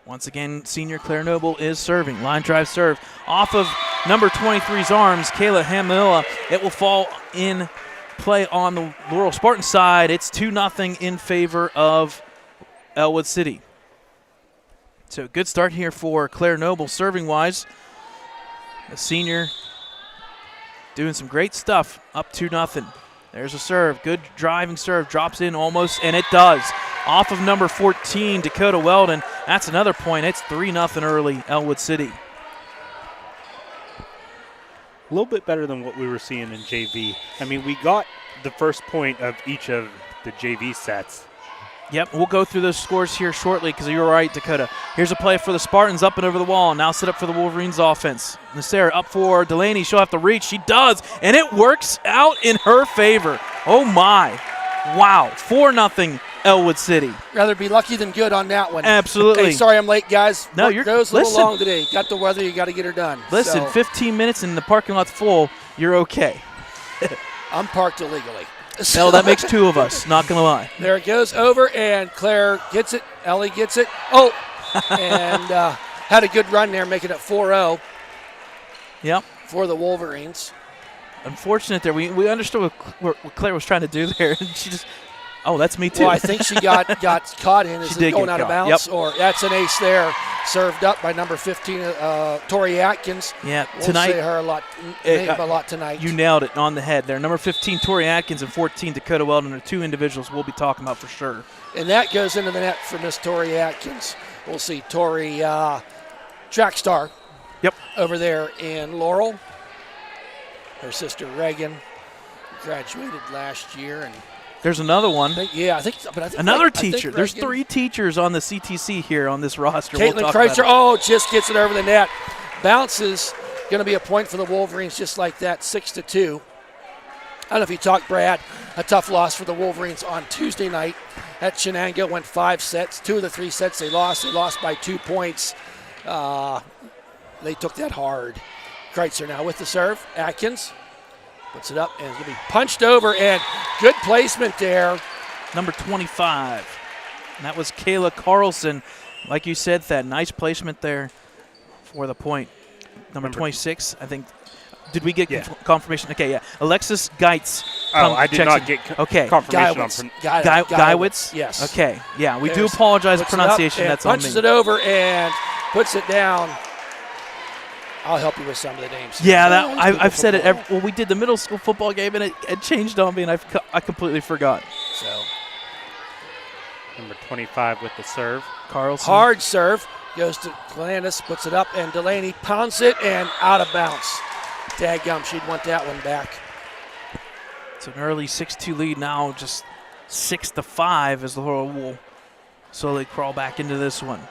Once again, senior Claire Noble is serving. Line drive serve off of number 23's arms, Kayla Hamilla. It will fall in play on the Laurel Spartan side. It's 2-0 in favor of Ellwood City. So good start here for Claire Noble serving-wise. The senior doing some great stuff, up 2-0. There's a serve, good driving serve, drops in almost, and it does. Off of number 14, Dakota Weldon. That's another point. It's 3-0 early, Ellwood City. A little bit better than what we were seeing in JV. I mean, we got the first point of each of the JV sets. Yep, we'll go through those scores here shortly because you're right, Dakota. Here's a play for the Spartans up and over the wall. Now set up for the Wolverines offense. Nasera up for Delaney. She'll have to reach. She does, and it works out in her favor. Oh, my. Wow. 4-0 Ellwood City. Rather be lucky than good on that one. Absolutely. Hey, sorry I'm late, guys. No, Work goes a little long today. Got the weather. You got to get her done. Listen, 15 minutes and the parking lot's full. You're okay. I'm parked illegally. No, that makes 2 of us, not going to lie. There it goes over, and Claire gets it. Ellie gets it. Oh, and had a good run there, making it 4-0. Yep. For the Wolverines. Unfortunate there. We understood what Claire was trying to do there. And she just, that's me too. Well, I think she got caught in. Is it going out of bounds? Yep. Or that's an ace there. Served up by number 15, Tori Atkins. Yeah, Won't tonight. say her a lot tonight. You nailed it on the head there. Number 15, Tori Atkins, and 14, Dakota Weldon are 2 individuals we'll be talking about for sure. And that goes into the net for Miss Tori Atkins. We'll see Tori, track star. Yep. Over there in Laurel. Her sister Reagan graduated last year, and there's another one. I think another teacher. There's 3 teachers on the CTC here on this roster. Caitlin Kreitzer, just gets it over the net. Bounces, going to be a point for the Wolverines just like that, 6-2. I don't know if you talked, Brad, a tough loss for the Wolverines on Tuesday night at Shenango. Went 5 sets. 2 of the 3 sets they lost. They lost by 2 points. They took that hard. Kreitzer now with the serve. Atkins puts it up, and it's going to be punched over, and good placement there. Number 25. And that was Kayla Carlson. Like you said, that nice placement there for the point. Number 26, I think. Did we get confirmation? Okay, yeah. Alexis Geitz. I did not get confirmation Geiwitz. Yes. Okay, yeah. We do apologize for pronunciation. That's on me. Punches it over and puts it down. I'll help you with some of the names. Yeah, I've said it. We did the middle school football game, and it changed on me, and I completely forgot. So, number 25 with the serve. Carlson. Hard serve. Goes to Gladys, puts it up, and Delaney pounds it, and out of bounds. Dadgum, she'd want that one back. It's an early 6-2 lead now, just 6-5 as the Laurel will slowly crawl back into this one.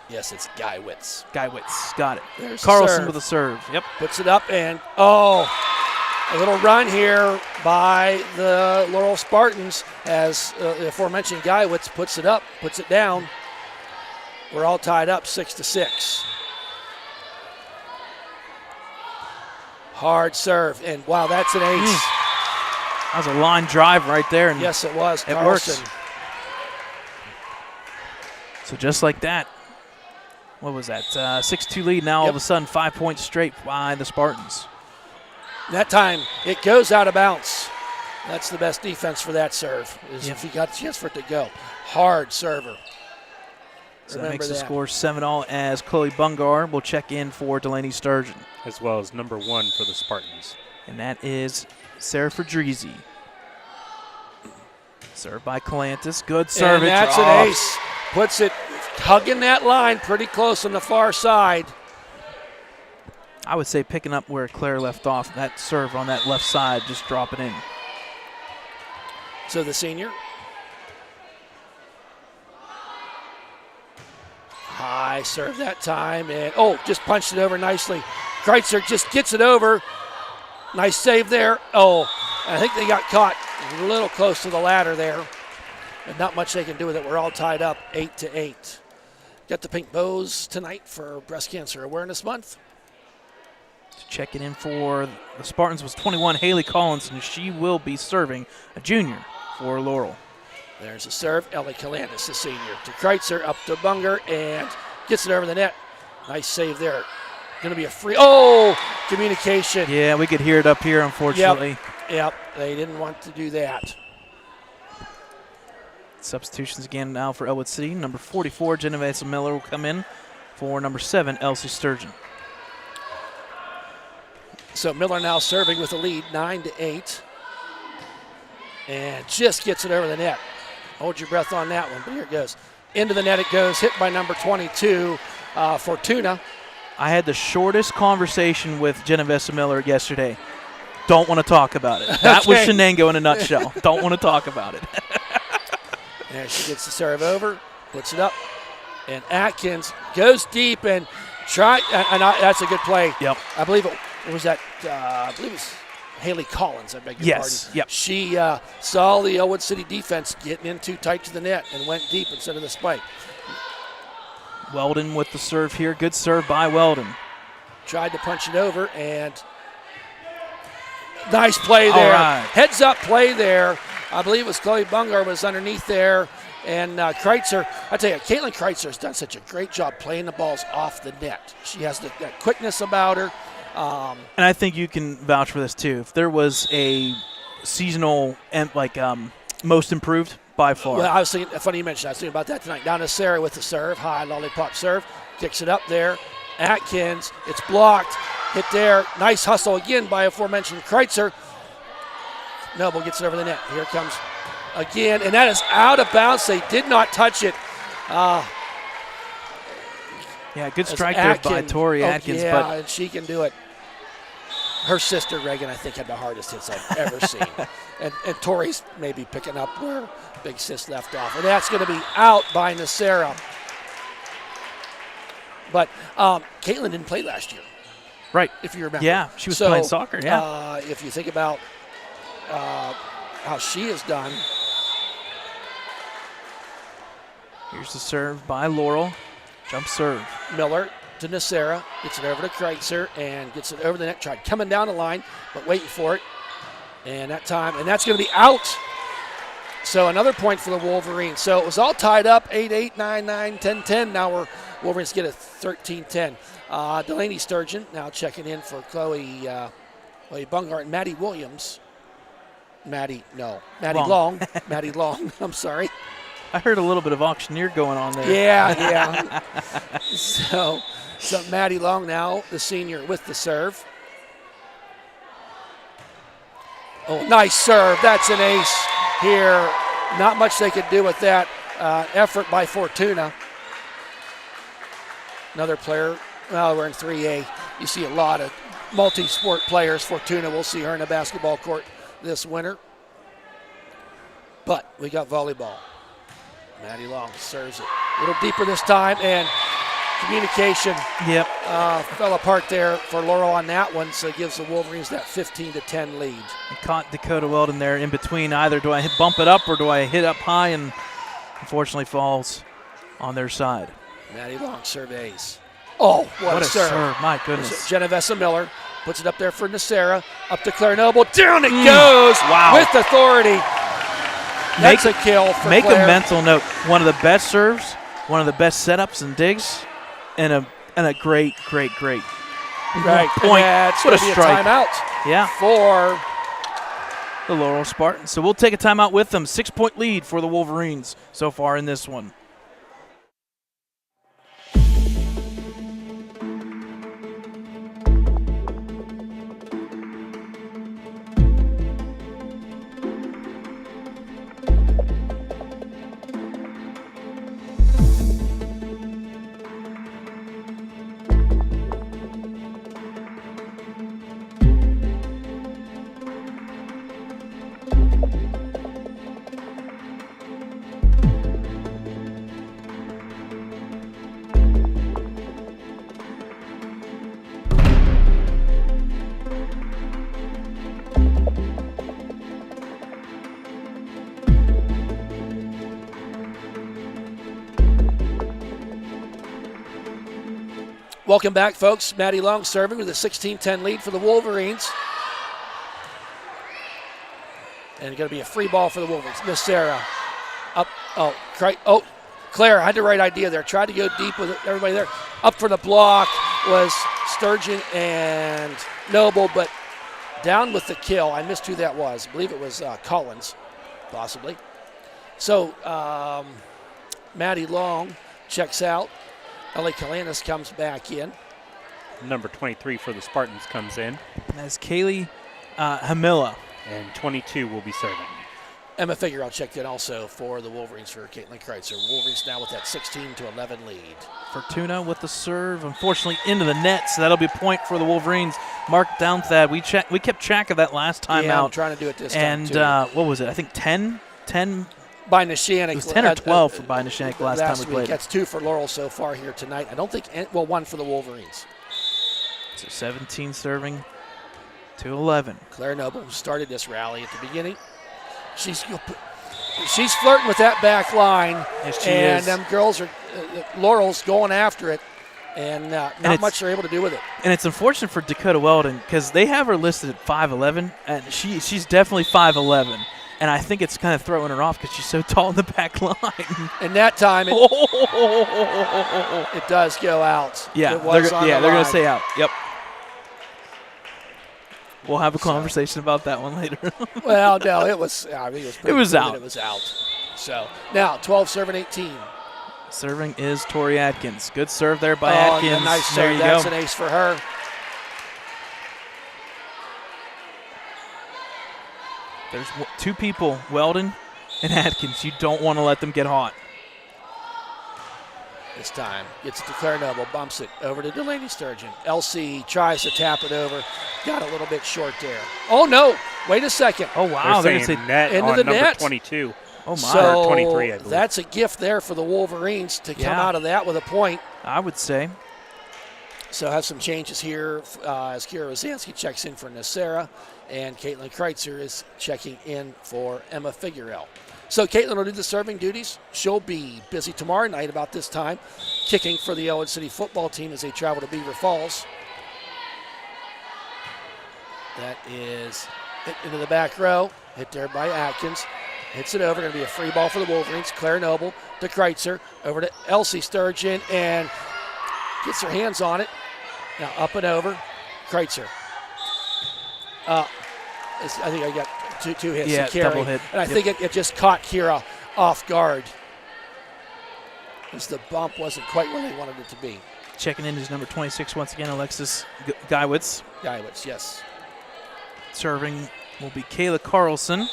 Yes, it's Geiwitz. Got it. There's Carlson with a serve. Yep. Puts it up, and A little run here by the Laurel Spartans as the aforementioned Guyewitz puts it down. We're all tied up 6-6. Hard serve, and wow, that's an ace. That was a line drive right there. And yes, it was. It Carlson. works. So just like that, what was that? 6-2 lead. Now all of a sudden 5 points straight by the Spartans. That time it goes out of bounds. That's the best defense for that serve, is if he got a chance for it to go. Hard server. So that makes the score 7-all as Chloe Bungar will check in for Delaney Sturgeon. As well as number 1 for the Spartans. And that is Sarah Fedrizzi. Served by Calantis. Good serve. And that's an ace. Puts it hugging that line pretty close on the far side. I would say picking up where Claire left off. That serve on that left side, just drop it in. So the senior. High serve that time. And just punched it over nicely. Kreitzer just gets it over. Nice save there. I think they got caught a little close to the ladder there. And not much they can do with it. We're all tied up 8-8. Got the pink bows tonight for Breast Cancer Awareness Month. Checking in for the Spartans was 21, Haley Collins, and she will be serving, a junior for Laurel. There's a serve. Ellie Calandis, the senior, to Kreitzer, up to Bunger, and gets it over the net. Nice save there. Going to be a free. Communication. Yeah, we could hear it up here, unfortunately. Yep, they didn't want to do that. Substitutions again now for Ellwood City. Number 44, Genevieve Miller will come in for number 7, Elsie Sturgeon. So Miller now serving with a lead, 9-8. And just gets it over the net. Hold your breath on that one, but here it goes. Into the net it goes, hit by number 22, Fortuna. I had the shortest conversation with Genevieve Miller yesterday. Don't want to talk about it. That was Shenango in a nutshell. Don't want to talk about it. And she gets the serve over, puts it up, and Atkins goes deep and that's a good play. Yep. I believe it was that. I believe it was Haley Collins. I beg your pardon. Yep. She saw the Ellwood City defense getting in too tight to the net and went deep instead of the spike. Weldon with the serve here. Good serve by Weldon. Tried to punch it over, and nice play there. Right. Heads up play there. I believe it was Chloe Bungar was underneath there. And Kreitzer, I tell you, Caitlin Kreitzer has done such a great job playing the balls off the net. She has that quickness about her. And I think you can vouch for this too. If there was a seasonal most improved, by far. Well, I was thinking, funny you mentioned that. I was thinking about that tonight. Down to Sarah with the serve. High lollipop serve. Kicks it up there. Atkins, it's blocked. Hit there. Nice hustle again by aforementioned Kreitzer. Noble gets it over the net. Here it comes again, and that is out of bounds. They did not touch it. Yeah, good strike there by Tori Atkins. Yeah, but and she can do it. Her sister, Reagan, I think, had the hardest hits I've ever seen. And Tori's maybe picking up where Big Sis left off. And that's going to be out by Nacera. But Caitlin didn't play last year. Right. If you remember. Yeah, she was playing soccer, yeah. If you think about how she has done. Here's the serve by Laurel. Jump serve. Miller to Nacera, gets it over to Kreitzer, and gets it over the net. Tried coming down the line, but waiting for it. And that time, and that's going to be out. So another point for the Wolverines. So it was all tied up, 8-8, 9-9, 10-10. Now Wolverines get a 13-10. Delaney Sturgeon now checking in for Chloe Bungart and Maddie Williams. Maddie Long. Maddie Long, I'm sorry. I heard a little bit of auctioneer going on there. Yeah. So Maddie Long now, the senior, with the serve. Oh, nice serve. That's an ace here. Not much they could do with that effort by Fortuna. Another player. Well, we're in 3A. You see a lot of multi-sport players. Fortuna, we'll see her in a basketball court this winter. But we got volleyball. Maddie Long serves it a little deeper this time, and communication Yep. fell apart there for Laurel on that one, so it gives the Wolverines that 15-10 lead. Caught Dakota Weldon there in between. Either do I bump it up or do I hit up high, and unfortunately falls on their side. Maddie Long surveys. Oh, what a serve. My goodness. Genovesa Miller puts it up there for Nacera. Up to Claire Noble. Down it goes with authority. That's a kill for Make Claire. a mental note. One of the best serves, one of the best setups and digs, and a great Right. point. That's What a going to be a strike. timeout Yeah. for The Laurel Spartans. So we'll take a timeout with them. 6-point lead for the Wolverines so far in this one. Welcome back, folks. Maddie Long serving with a 16-10 lead for the Wolverines. And going to be a free ball for the Wolverines. Nacera up. Claire had the right idea there. Tried to go deep with everybody there. Up for the block was Sturgeon and Noble, but down with the kill. I missed who that was. I believe it was Collins, possibly. So Maddie Long checks out. Ellie Kalanis comes back in. Number 23 for the Spartans comes in. That's Kaylee Hamilla. And 22 will be serving. Emma Figueroa checked in also for the Wolverines for Caitlin Kreitzer. Wolverines now with that 16-11 lead. Fortuna with the serve, unfortunately into the net, so that'll be a point for the Wolverines. Mark Downthad, we kept track of that last time yeah, out. I'm trying to do it this time, too. And what was it? I think 10 by Nishanik. It was 10 or 12 for by Nishanik last time we played. That's 2 for Laurel so far here tonight. I don't think, 1 for the Wolverines. So 17 serving to 11. Claire Noble started this rally at the beginning. She's flirting with that back line. Yes, she and is. them girls are, Laurel's going after it. And not much they're able to do with it. And it's unfortunate for Dakota Weldon because they have her listed at 5'11", and she's definitely 5'11". And I think it's kind of throwing her off because she's so tall in the back line. And that time, it does go out. Yeah, it was they're going to say out. Yep. We'll have a conversation about that one later. Well, no, it was. I mean, it was out. It was out. So now 12 serving 18. Serving is Tori Atkins. Good serve there by Atkins. Nice serve. There you That's go. an ace for her. There's 2 people, Weldon and Atkins. You don't want to let them get hot. This time gets it to Claire Noble, bumps it over to Delaney Sturgeon. LC tries to tap it over, got a little bit short there. Oh no! Wait a second. Oh wow! They're saying net into on the number net. 22. Oh my! So 23, I believe. that's a gift there for the Wolverines to come out of that with a point. I would say. So have some changes here as Kira Rosansky checks in for Nacera, and Caitlin Kreitzer is checking in for Emma Figueroa. So Caitlin will do the serving duties. She'll be busy tomorrow night about this time, kicking for the Ellwood City football team as they travel to Beaver Falls. That is hit into the back row, hit there by Atkins. Hits it over, going to be a free ball for the Wolverines. Claire Noble to Kreitzer, over to Elsie Sturgeon, and gets her hands on it. Now up and over, Kreitzer. I think I got two hits to carry. Double hit. And I think it just caught Kira off guard, because the bump wasn't quite where they wanted it to be. Checking in is number 26 once again, Alexis Geiwitz. Geiwitz, yes. Serving will be Kayla Carlson.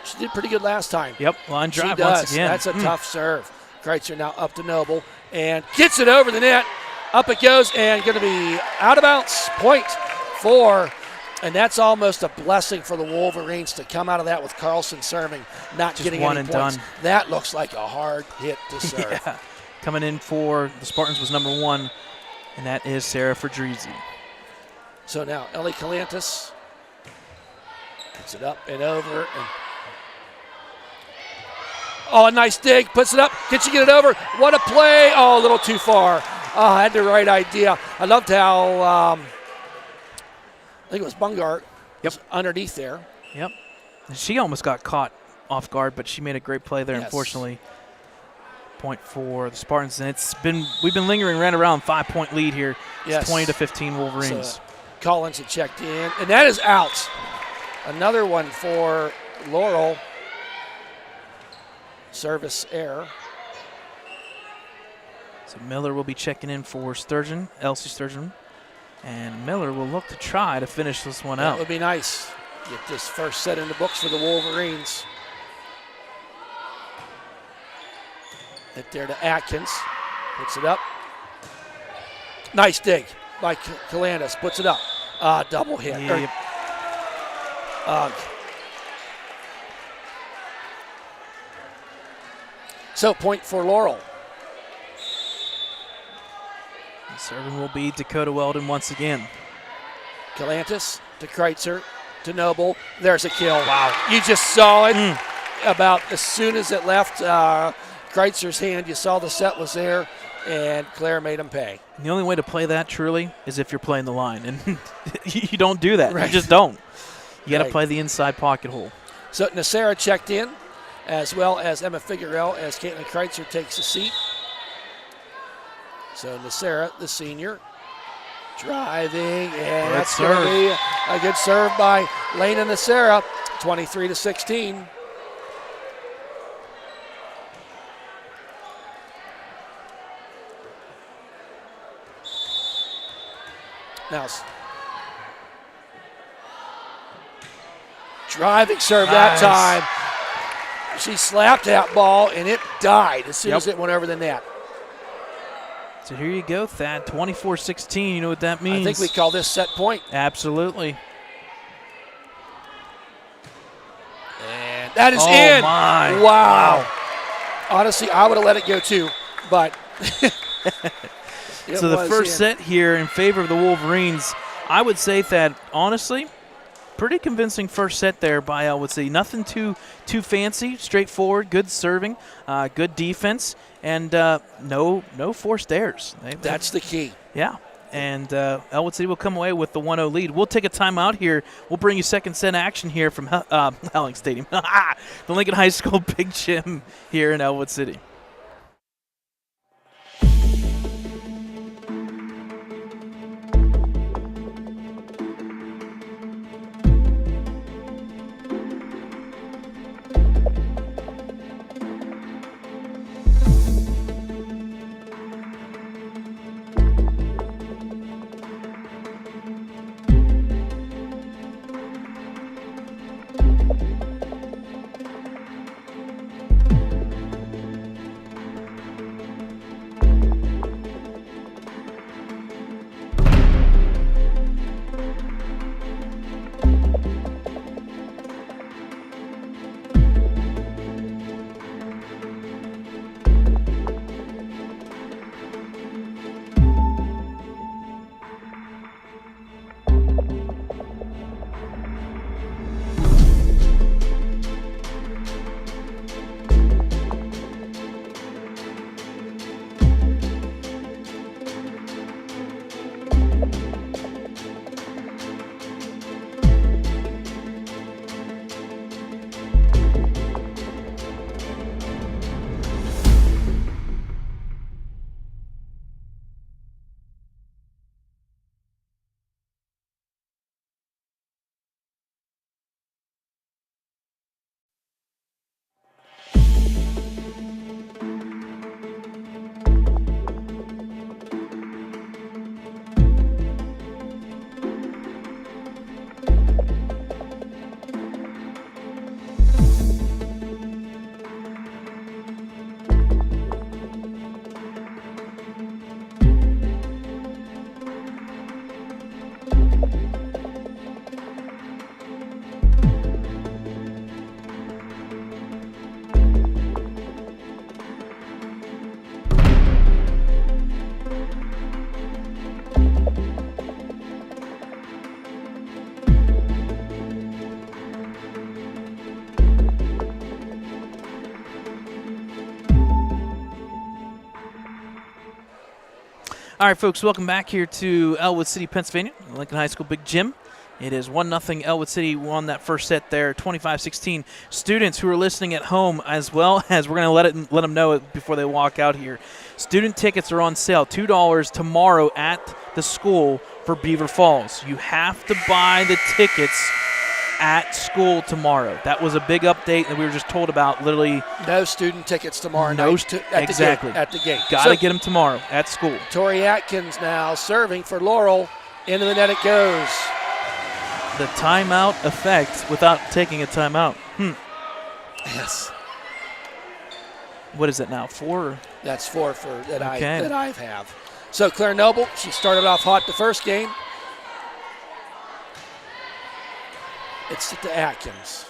She did pretty good last time. Yep, line drive she does. once again. That's a tough serve. Kreitzer now up to Noble and gets it over the net. Up it goes and going to be out of bounds. Point for And that's almost a blessing for the Wolverines to come out of that with Carlson serving, not Just getting one any and points. done. That looks like a hard hit to serve. Yeah. Coming in for the Spartans was number 1, and that is Sarah Fedrizzi. So now Ellie Calantis puts it up and over. And oh, a nice dig. Puts it up. Can she get it over? What a play. Oh, a little too far. Oh, I had the right idea. I loved how, I think it was Bungart was underneath there. Yep. And she almost got caught off guard, but she made a great play there, Yes. unfortunately. Point for the Spartans, and we've been lingering right around 5-point lead here. Yes. It's 20-15 Wolverines. So Collins had checked in, and that is out. Another one for Laurel. Service error. So Miller will be checking in for Sturgeon, Elsie Sturgeon, and Miller will look to try to finish this one That out. would be nice. Get this first set in the books for the Wolverines. Hit there to Atkins. Puts it up. Nice dig by Calandis. Puts it up. Double hit. Yep. So point for Laurel. Serving will be Dakota Weldon once again. Calantis to Kreitzer to Noble. There's a kill. Wow. You just saw it about as soon as it left Kreitzer's hand. You saw the set was there, and Claire made him pay. And the only way to play that truly is if you're playing the line, and you don't do that. Right. You just don't. You got to Right. play the inside pocket hole. So Nacera checked in, as well as Emma Figueroa, as Caitlin Kreitzer takes a seat. So Nacera, the senior, driving, and that's going to be a good serve by Lena Nacera, 23-16. Now, driving serve that time. She slapped that ball, and it died as soon as it went over the net. So here you go, Thad, 24-16. You know what that means? I think we call this set point. Absolutely. And that is Oh, in. my. Wow. Honestly, I would have let it go too, but So the first set here in favor of the Wolverines, I would say that, honestly, pretty convincing first set there by Ellwood City. Nothing too fancy, straightforward, good serving, good defense, and no forced errors. That's the key. Yeah, and Ellwood City will come away with the 1-0 lead. We'll take a timeout here. We'll bring you second set action here from Helling Stadium, the Lincoln High School Big Gym here in Ellwood City. All right, folks, welcome back here to Ellwood City, Pennsylvania, Lincoln High School Big Gym. It is 1-0. Ellwood City won that first set there, 25-16. Students who are listening at home, as well as we're going to let them know it before they walk out here. Student tickets are on sale, $2 tomorrow at the school for Beaver Falls. You have to buy the tickets at school tomorrow. That was a big update that we were just told about. Literally, no student tickets tomorrow night. Exactly. At the gate. Got to get them tomorrow at school. Tori Atkins now serving for Laurel. Into the net it goes. The timeout effect without taking a timeout. Yes. What is it now? 4? That's 4 that I have. So Claire Noble, she started off hot the first game. It's to Atkins.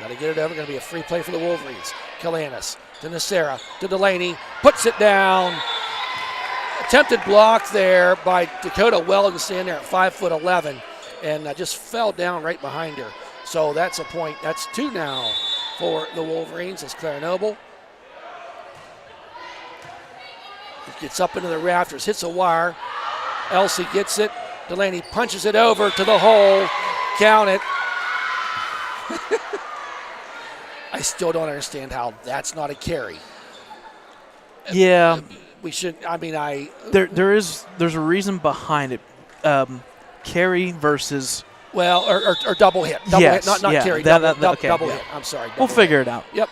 Got to get it over. Going to be a free play for the Wolverines. Kalanis to Nacera to Delaney. Puts it down. Attempted block there by Dakota Weldon, standing there at 5'11", and just fell down right behind her. So that's a point. That's 2 now for the Wolverines. As Claire Noble gets up into the rafters, hits a wire. Elsie gets it. Delaney punches it over to the hole. Count it. I still don't understand how that's not a carry. Yeah. We should. There's a reason behind it. Carry versus. Well, or double hit. Hit, not carry. Double hit. I'm sorry. We'll figure it out. Yep.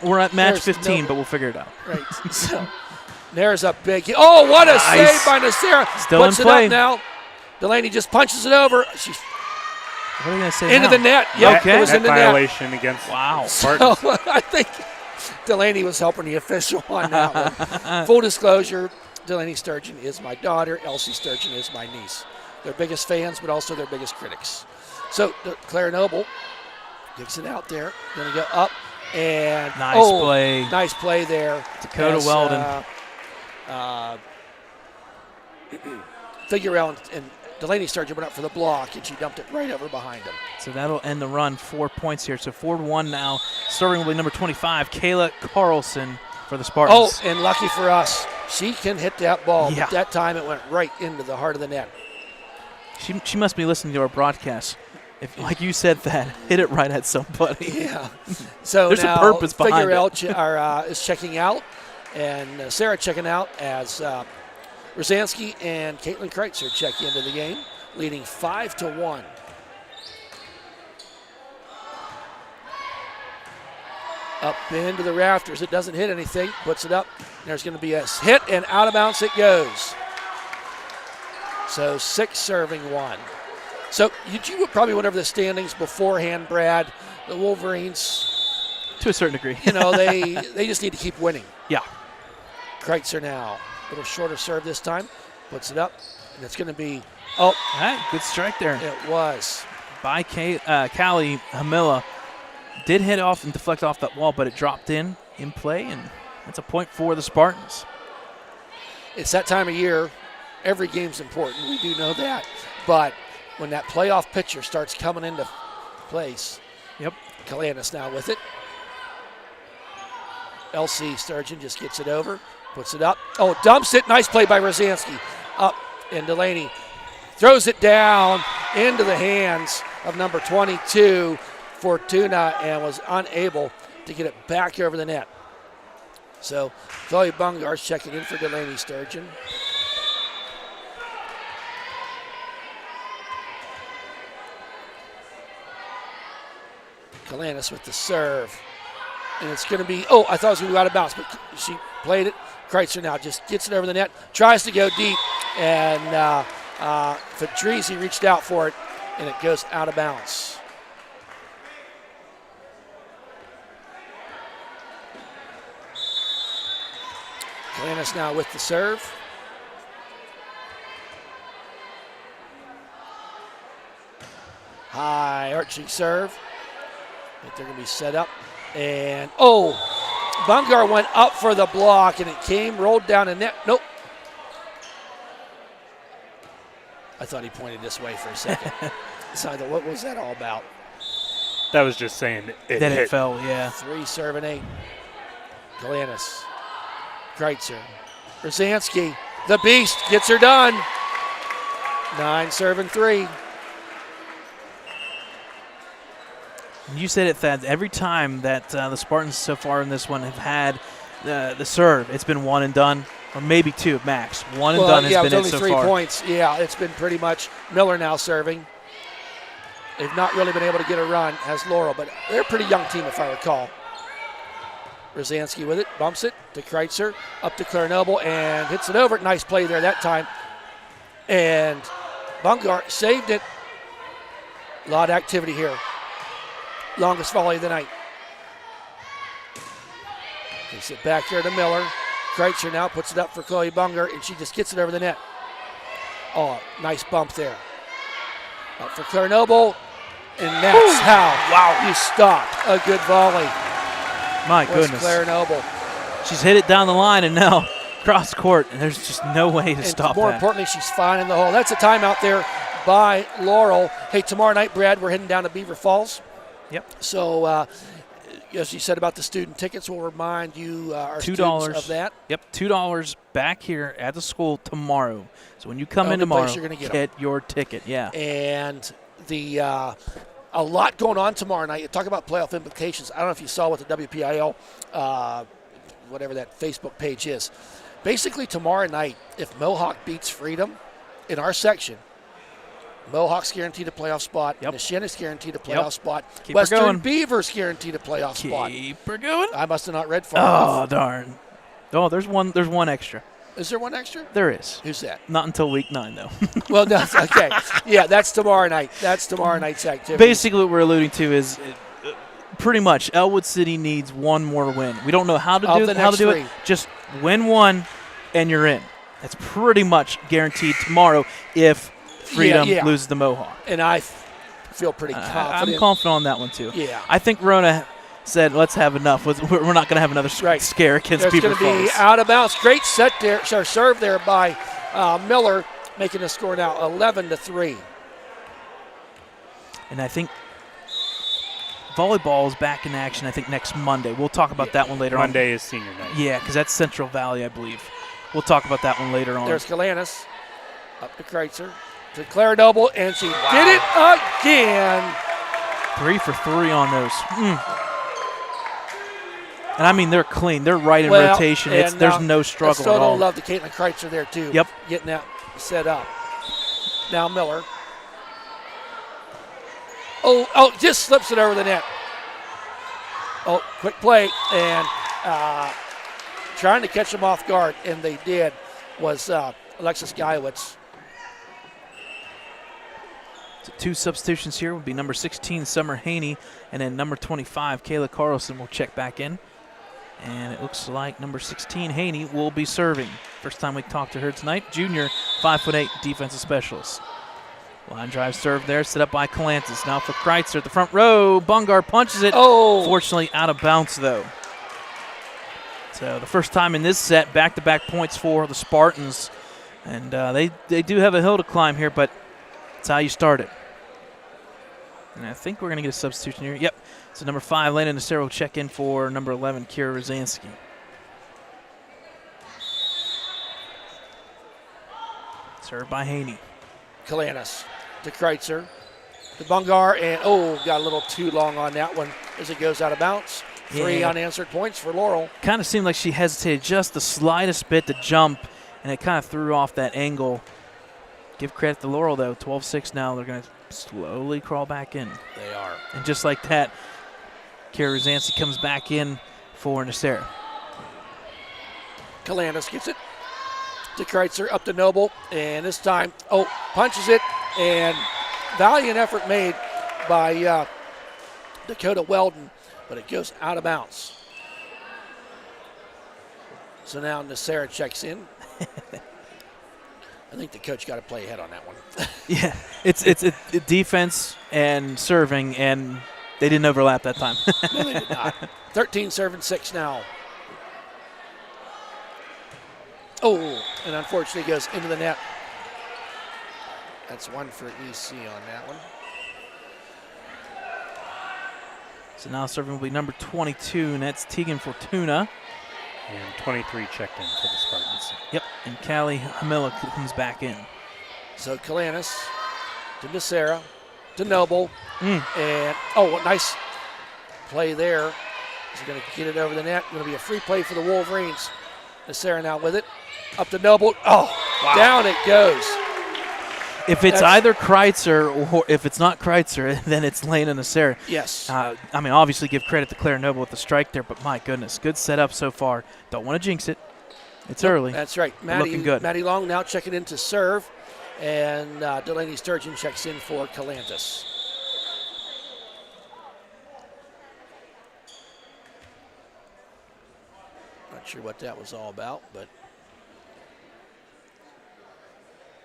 We're at match 15, but we'll figure it out. Right. So there's a big hit. Oh, what a save by Nacera. Still Puts in play. it up now. Delaney just punches it over. She's what are you going to say into now? the net. Yep, okay. It was in the violation net. Against So I think Delaney was helping the official on that one. Full disclosure, Delaney Sturgeon is my daughter. Elsie Sturgeon is my niece. Their biggest fans, but also their biggest critics. So Claire Noble gets it out there. Going to go up. And play. Nice play there. Dakota Weldon. Figueroa and Delaney Sturgeon went up for the block, and she dumped it right over behind him. So that'll end the run. 4 points here. So 4-1 now. Serving will be number 25, Kayla Carlson for the Spartans. Oh, and lucky for us, she can hit that ball. Yeah. But that time it went right into the heart of the net. She must be listening to our broadcast. If, like you said, that hit it right at somebody. Yeah. So there's now a purpose behind Figueroa is checking out, and Sarah checking out as Rosansky and Caitlin Kreitzer check into the game, leading 5-1. Up into the rafters. It doesn't hit anything. Puts it up. There's going to be a hit, and out of bounds it goes. So 6 serving 1. So you probably went over the standings beforehand, Brad. The Wolverines, to a certain degree, they just need to keep winning. Yeah. Kreitzer now, a little shorter serve this time, puts it up, and it's going to be all right, good strike there. It was by Callie Hamilla. Did hit off and deflect off that wall, but it dropped in play, and that's a point for the Spartans. It's that time of year. Every game's important. We do know that, but when that playoff pitcher starts coming into place, yep. Kalanis now with it. LC Sturgeon just gets it over, puts it up. Oh, dumps it. Nice play by Rosansky. Up, and Delaney throws it down into the hands of number 22, Fortuna, and was unable to get it back over the net. So Chloe Bungar's checking in for Delaney Sturgeon. Kalanis with the serve. And it's going to be, I thought it was going to go out of bounds, but she played it. Kreitzer now just gets it over the net, tries to go deep, and Fedrizi reached out for it, and it goes out of bounds. Kalanis now with the serve. High arching serve. I think they're going to be set up. And, Bungar went up for the block, and it rolled down the net. Nope. I thought he pointed this way for a second. So I thought, what was that all about? That was just saying it then hit. It fell, yeah. 3 serving 8. Kalanis. Kreitzer. Rosansky The Beast gets her done. 9-3. You said it, Thad. Every time that the Spartans so far in this one have had the serve, it's been one and done, or maybe two max. One and done has been it so far. Only 3 points. Yeah, it's been pretty much Miller now serving. They've not really been able to get a run as Laurel, but they're a pretty young team if I recall. Rosansky with it, bumps it to Kreitzer, up to Claire Noble, and hits it over. Nice play there that time. And Bungar saved it. A lot of activity here. Longest volley of the night. Takes it back here to Miller. Kreitzer now puts it up for Chloe Bungar, and she just gets it over the net. Oh, nice bump there. Up for Claire Noble, and that's how you stop a good volley. My goodness. Claire Noble. She's hit it down the line and now cross court, and there's just no way to stop more that. Importantly, she's finding the hole. That's a timeout there by Laurel. Hey, tomorrow night, Brad, we're heading down to Beaver Falls. Yep. So, as you said about the student tickets, we'll remind you, our students of that. Yep, $2 back here at the school tomorrow. So when you come in tomorrow, get your ticket. Yeah. And the a lot going on tomorrow night. You talk about playoff implications. I don't know if you saw what the WPIL, whatever that Facebook page is. Basically, tomorrow night, if Mohawk beats Freedom in our section, Mohawk's guaranteed a playoff spot. Yep. Nishinnick's guaranteed a playoff spot. Keep her Western going. Beaver's guaranteed a playoff spot. Keep her going. I must have not read far enough. Oh, darn. Oh, there's one extra. Is there one extra? There is. Who's that? Not until week 9, though. Well, no, okay. Yeah, that's tomorrow night. That's tomorrow night's activity. Basically, what we're alluding to is pretty much Ellwood City needs one more win. We don't know how to do it. Just win one, and you're in. That's pretty much guaranteed tomorrow if Freedom loses the Mohawk. And I feel pretty confident. I'm confident on that one, too. Yeah. I think Rona said, let's have enough. We're not going to have another scare against Beaver Falls. There's going to be out of bounds. Great set there, serve there by Miller, making the score now 11-3. And I think volleyball is back in action, I think, next Monday. We'll talk about that one later on. Monday is senior night. Yeah, because that's Central Valley, I believe. We'll talk about that one later on. There's Kalanis, up to Kreitzer, to Claire Noble, and she did it again. 3 for 3 on those. And I mean, they're clean. They're right in rotation. There's no struggle at all. I still love the Caitlin Kreitzer there, too. Yep. Getting that set up. Now Miller. Oh, just slips it over the net. Oh, quick play. And trying to catch them off guard, and they did, was Alexis Guyowitz. So 2 substitutions here would be number 16, Summer Haney, and then number 25, Kayla Carlson will check back in. And it looks like number 16, Haney, will be serving. First time we talked to her tonight. Junior, 5'8", defensive specialist. Line drive serve there, set up by Calantis. Now for Kreitzer at the front row. Bungar punches it. Oh! Fortunately, out of bounds, though. So the first time in this set, back-to-back points for the Spartans. And they do have a hill to climb here, but that's how you start it. And I think we're going to get a substitution here. Yep. So number 5, Landon Nacero will check in for number 11, Kira Rosansky. Served by Haney. Kalanis to Kreitzer, to Bungar, and got a little too long on that one as it goes out of bounds. 3 unanswered points for Laurel. Kind of seemed like she hesitated just the slightest bit to jump, and it kind of threw off that angle. Give credit to Laurel, though. 12-6 now. They're going to slowly crawl back in. They are. And just like that, Kira Rosansky comes back in for Nacero. Kalanis gets it to Kreitzer, up to Noble, and this time, punches it, and valiant effort made by Dakota Weldon, but it goes out of bounds. So now Nacero checks in. I think the coach got to play ahead on that one. Yeah, it's defense and serving, and they didn't overlap that time. No, they did not. 13 serving 6 now. And unfortunately goes into the net. That's 1 for EC on that one. So now serving will be number 22, and that's Tegan Fortuna. And 23 checked in for the Spartans. Yep, and Callie Hamilla comes back in. So Kalanis to Becerra to Noble. Mm. And, what nice play there. He's going to get it over the net. Going to be a free play for the Wolverines. Becerra now with it. Up to Noble. Wow. Down it goes. If it's either Kreitzer or if it's not Kreitzer, then it's Lena Nasser. Yes. Obviously give credit to Claire Noble with the strike there, but my goodness, good setup so far. Don't want to jinx it. It's early. That's right. Looking good. Maddie Long now checking in to serve, and Delaney Sturgeon checks in for Calantis. Not sure what that was all about, but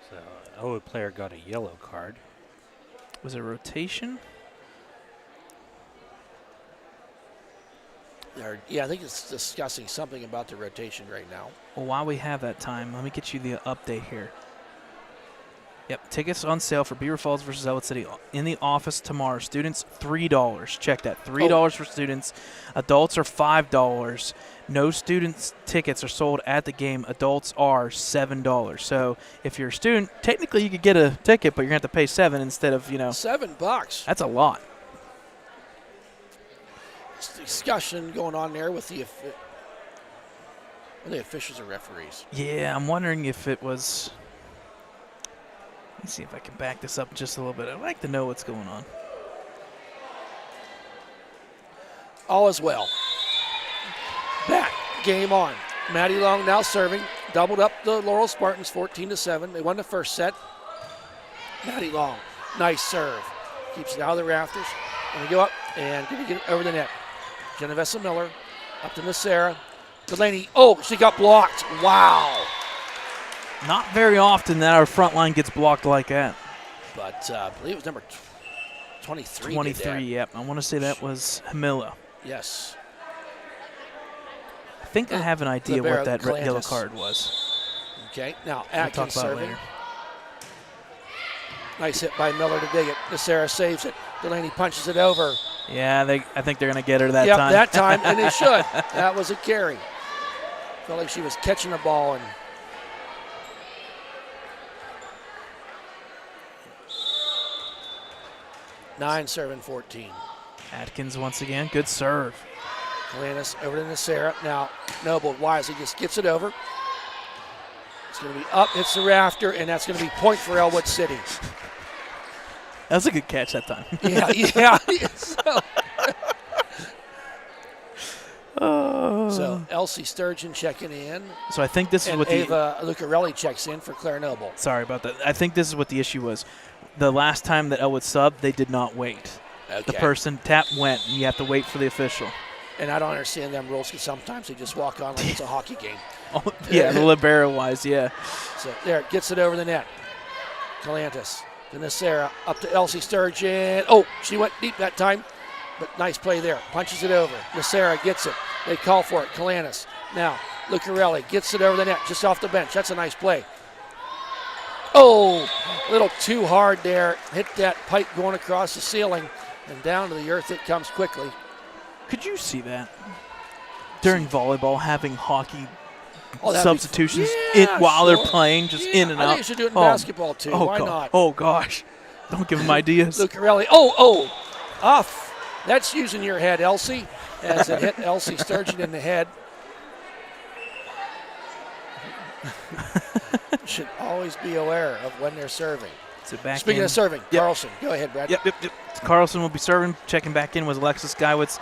So Ellwood player got a yellow card. Was it rotation? I think it's discussing something about the rotation right now. Well, while we have that time, let me get you the update here. Yep, tickets on sale for Beaver Falls versus Ellwood City in the office tomorrow. Students, $3. Check that, $3 for students. Adults are $5. No students' tickets are sold at the game. Adults are $7. So if you're a student, technically you could get a ticket, but you're going to have to pay $7 instead of, $7. That's a lot. It's discussion going on there with the officials or referees. Yeah, I'm wondering if it was. Let me see if I can back this up just a little bit. I'd like to know what's going on. All is well. Back, game on. Maddie Long now serving. Doubled up the Laurel Spartans 14-7. They won the first set. Maddie Long, nice serve. Keeps it out of the rafters. Gonna go up and gonna get it over the net. Genovesa Miller up to Nasera. Delaney, she got blocked. Wow. Not very often that our front line gets blocked like that. But I believe it was number 23. 23, yep. I want to say that was Hamilla. Yes. I think I have an idea what that yellow card was. Okay, now We'll Atkins talk about serving. it later. Nice hit by Miller to dig it. Nasera saves it. Delaney punches it over. Yeah, I think they're going to get her that Yep, time. that time, and they should. That was a carry. Felt like she was catching a ball and. Nine serving 14. Atkins once again, good serve. Kalanis over to Nasera. Now Noble wisely just gets it over. It's going to be up, hits the rafter, and that's going to be point for Ellwood City. That was a good catch that time. Yeah. So Elsie Sturgeon checking in. So I think this is And what Ava Lucarelli checks in for Claire Noble. Sorry about that. I think this is what the issue was. The last time that Ellwood subbed, they did not wait. Okay. The person went, and you have to wait for the official. And I don't understand them rules because sometimes they just walk on like it's a hockey game. Oh, yeah, the libero-wise, yeah. So there, gets it over the net. Calantis to Nasera, up to Elsie Sturgeon. She went deep that time, but nice play there. Punches it over. Nasera gets it. They call for it. Calantis. Now, Lucarelli gets it over the net, just off the bench. That's a nice play. A little too hard there. Hit that pipe going across the ceiling, and down to the earth it comes quickly. Could you see that? During volleyball, having hockey substitutions while they're playing, just in and out. I think you should do it in basketball too. Why not? Oh, gosh. Don't give them ideas. Lucarelli. Off. That's using your head, Elsie, as it hit Elsie Sturgeon in the head. Should always be aware of when they're serving. Speaking of serving, yep. Carlson. Go ahead, Brad. Yep. Carlson will be serving. Checking back in with Alexis Geiwitz.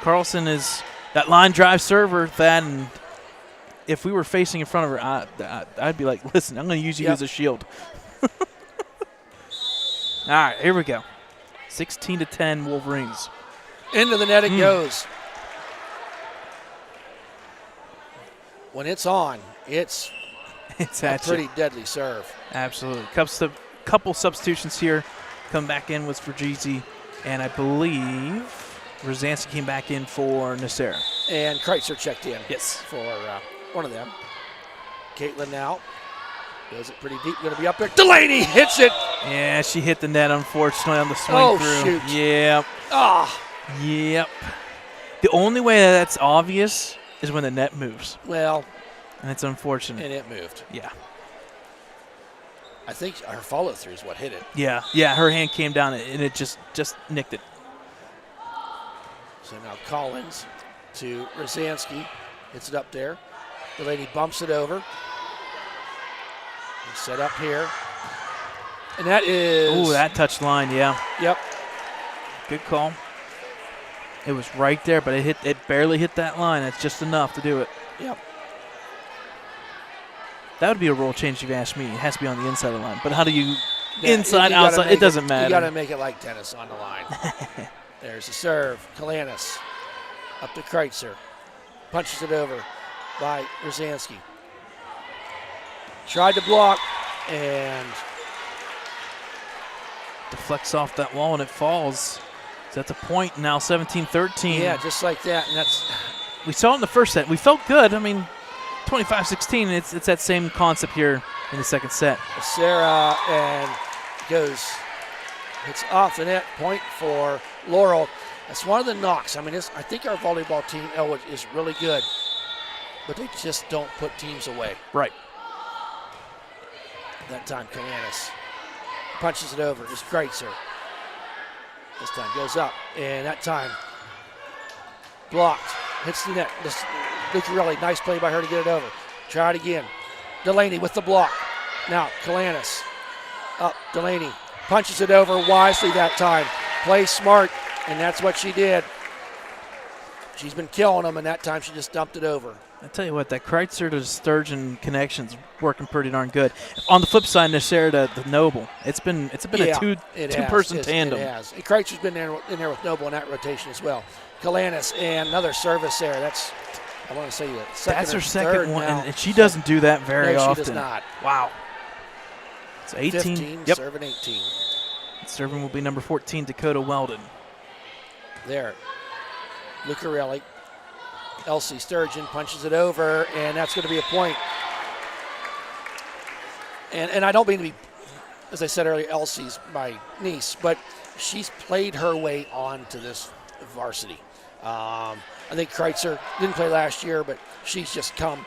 Carlson is that line drive server and if we were facing in front of her, I'd be like, listen, I'm going to use you as a shield. All right, here we go. 16-10 Wolverines. Into the net it goes. When it's on, it's a pretty deadly serve. Absolutely. Couple substitutions here. Come back in was Vergese, and I believe Rosansky came back in for Nasera. And Kreitzer checked in. Yes. For one of them. Caitlin now goes it pretty deep. Going to be up there. Delaney hits it. Yeah, she hit the net, unfortunately, on the swing through. Shoot. Yep. Ah. Yep. The only way that's obvious is when the net moves, Well, and it's unfortunate. and it moved. Yeah. I think her follow-through is what hit it. Yeah, her hand came down, and it just nicked it. So now Collins to Rosansky. Hits it up there. The lady bumps it over. And set up here. And that is... Ooh, that touched line, yeah. Yep. Good call. It was right there, but it barely hit that line. That's just enough to do it. Yep. That would be a rule change if you ask me. It has to be on the inside of the line. But how do you Yeah, inside, you gotta outside? make It doesn't matter. You got to make it like tennis on the line. There's the serve. Kalanis up to Kreitzer. Punches it over by Rosansky. Tried to block and Deflects off that wall and it falls. It's at the point now, 17-13. yeah, just like that. And that's We saw it in the first set. We felt good. I mean, 25-16. It's that same concept here in the second set. Sarah and goes. It's off the net. Point for Laurel. That's one of the knocks. I mean, I think our volleyball team, Ellwood, is really good, but they just don't put teams away. Right. That time, Kalanis punches it over. It's Kreitzer. This time goes up, and that time blocked. Hits the net. Lucarelli, nice play by her to get it over. Try it again. Delaney with the block. Now Kalanis up. Delaney punches it over wisely that time. Play smart, and that's what she did. She's been killing them, and that time she just dumped it over. I tell you what, that Kreitzer to Sturgeon connection's working pretty darn good. On the flip side, Nasser to Noble, it's been Yeah, a two-person tandem. It has. And Kreitzer's been in there with Noble in that rotation as well. Kalanis and another service there. That's, I want to say that. That's her second one, now. and she doesn't do that very often. No, she does not. Wow. It's 18. 15, Yep. serving 18. Serving will be number 14, Dakota Weldon. There. Lucarelli. Elsie Sturgeon punches it over, and that's going to be a point. And I don't mean to be, as I said earlier, Elsie's my niece, but she's played her way on to this varsity. I think Kreitzer didn't play last year, but she's just come.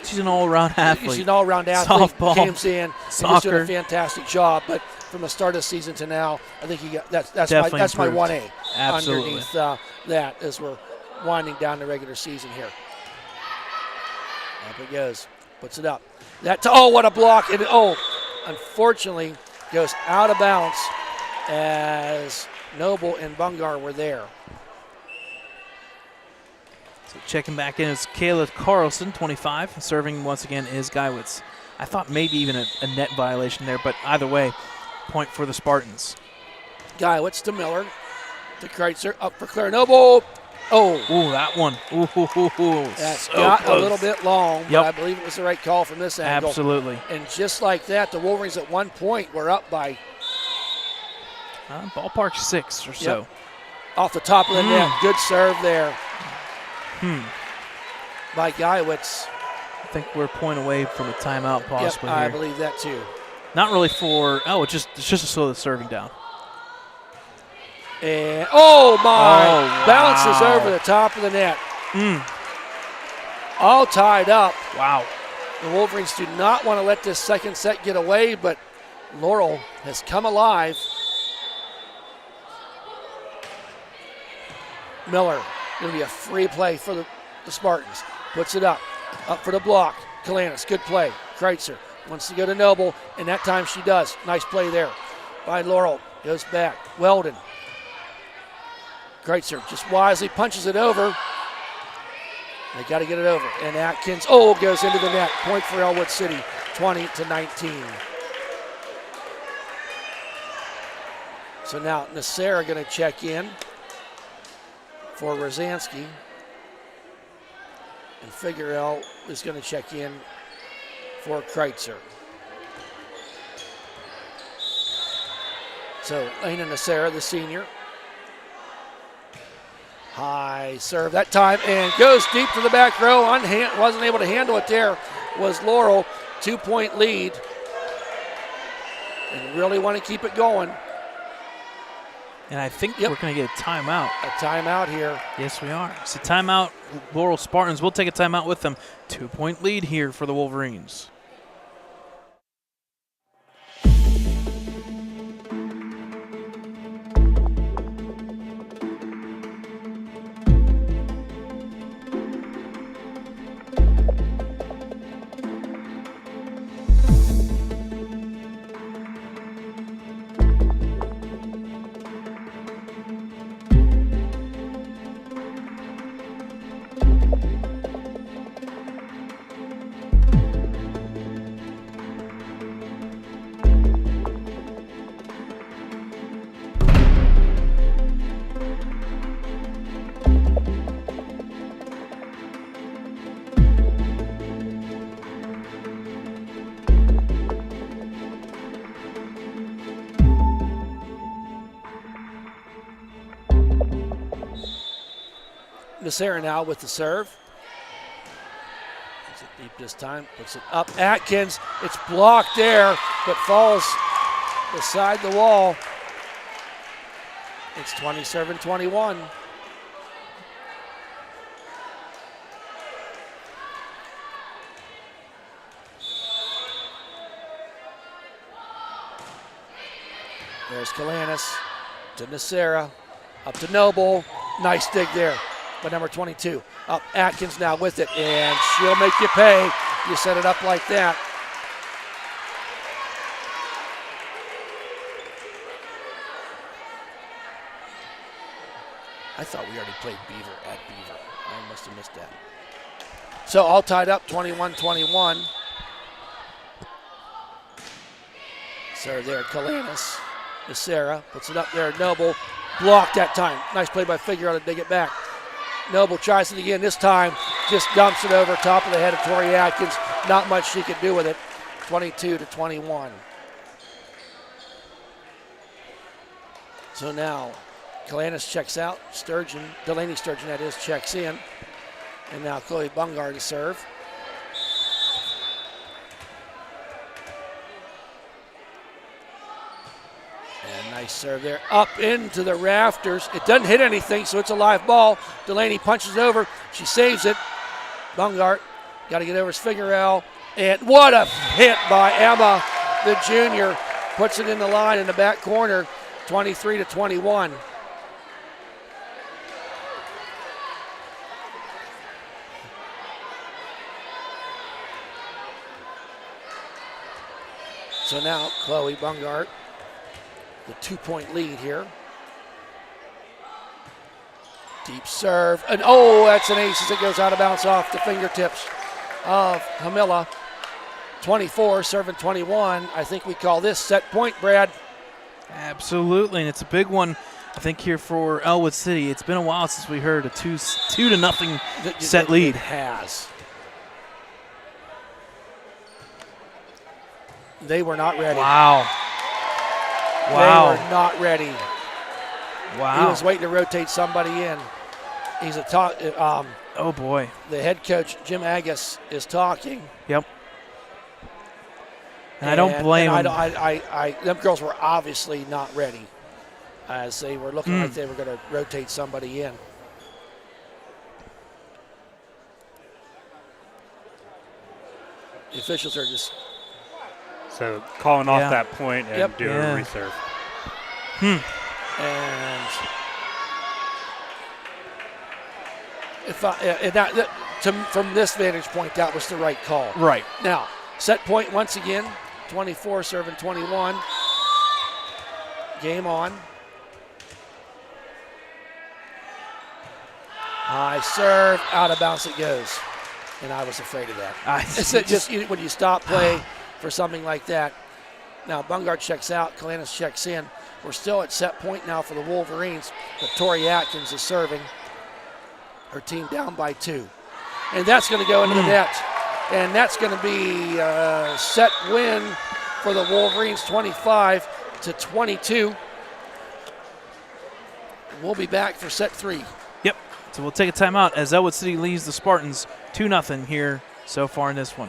She's an all-around athlete. She's an all-around athlete. Softball, Comes in, soccer. and is doing a fantastic job. But from the start of the season to now, I think that's my improved. 1A. Absolutely. Underneath that as we're winding down the regular season here. Up it goes. Puts it up. What a block. And unfortunately goes out of bounds as Noble and Bungar were there. So checking back in is Kayla Carlson, 25. Serving once again is Geiwitz. I thought maybe even a net violation there, but either way, point for the Spartans. Geiwitz to Miller. To Kreitzer. Up for Claire Noble. Ooh, that one. Ooh. That's so got close. A little bit long, but Yep. I believe it was the right call from this angle. Absolutely. And just like that, the Wolverines at one point were up by Ballpark 6 or so. Yep. Off the top of the net. Good serve there by Geiwitz. I think we're a point away from a timeout possibly Yep, I here. believe that too. Not really for, it's just to slow the serving down. And wow. bounces over the top of the net. All tied up. Wow. The Wolverines do not want to let this second set get away, but Laurel has come alive. Miller, going to be a free play for the Spartans. Puts it up for the block. Kalanis, good play. Kreitzer wants to go to Noble, and that time she does. Nice play there by Laurel. Goes back. Weldon. Kreitzer just wisely punches it over. They got to get it over. And Atkins, goes into the net. Point for Ellwood City, 20-19. So now Nasser going to check in for Rosansky. And Figueroa is going to check in for Kreitzer. So Lena Nasser, the senior. High serve that time and goes deep to the back row. Wasn't able to handle it there. Was Laurel. 2-point lead. And really want to keep it going. And I think we're going to get a timeout. A timeout here. Yes, we are. So timeout, Laurel Spartans. We'll take a timeout with them. 2-point lead here for the Wolverines. Sarah now with the serve. Puts it deep this time. Puts it up. Atkins. It's blocked there, but falls beside the wall. It's 27-21. There's Kalanis to Nasera. Up to Noble. Nice dig there. But number 22, up Atkins now with it, and she'll make you pay. You set it up like that. I thought we already played Beaver at Beaver. I must have missed that. So all tied up, 21-21. Serve there, Kalanis. Sarah puts it up there, Noble. Blocked that time. Nice play by Figueroa to dig it back. Noble tries it again. This time just dumps it over top of the head of Tori Atkins. Not much she could do with it. 22-21. So now Kalanis checks out. Delaney Sturgeon that is, checks in. And now Chloe Bungar to serve. And nice serve there. Up into the rafters. It doesn't hit anything, so it's a live ball. Delaney punches over. She saves it. Bungart got to get over his Figueroa. And what a hit by Emma, the junior. Puts it in the line in the back corner. 23-21. So now Chloe Bungart, the 2-point lead here. Deep serve, and oh, that's an ace as it goes out of bounds off the fingertips of Hamilla. 24, serving 21. I think we call this set point, Brad. Absolutely, and it's a big one, I think, here for Ellwood City. It's been a while since we heard a 2-0 set lead. It has. They were not ready. Wow. They were not ready. Wow. He was waiting to rotate somebody in. He's oh boy. The head coach, Jim Agus, is talking. Yep. And I don't blame him. Them girls were obviously not ready, as they were looking like they were going to rotate somebody in. The officials are just... So calling off that point and doing a reserve. And from this vantage point, that was the right call. Right. Now, set point once again, 24 serving 21. Game on. High serve, out of bounds it goes. And I was afraid of that. It's just when you stop play for something like that. Now Bungard checks out, Kalanis checks in. We're still at set point now for the Wolverines, but Tori Atkins is serving. Her team down by 2. And that's going to go into the net. And that's going to be a set win for the Wolverines, 25-22. We'll be back for set 3. Yep. So we'll take a timeout as Ellwood City leads the Spartans 2-0 here so far in this one.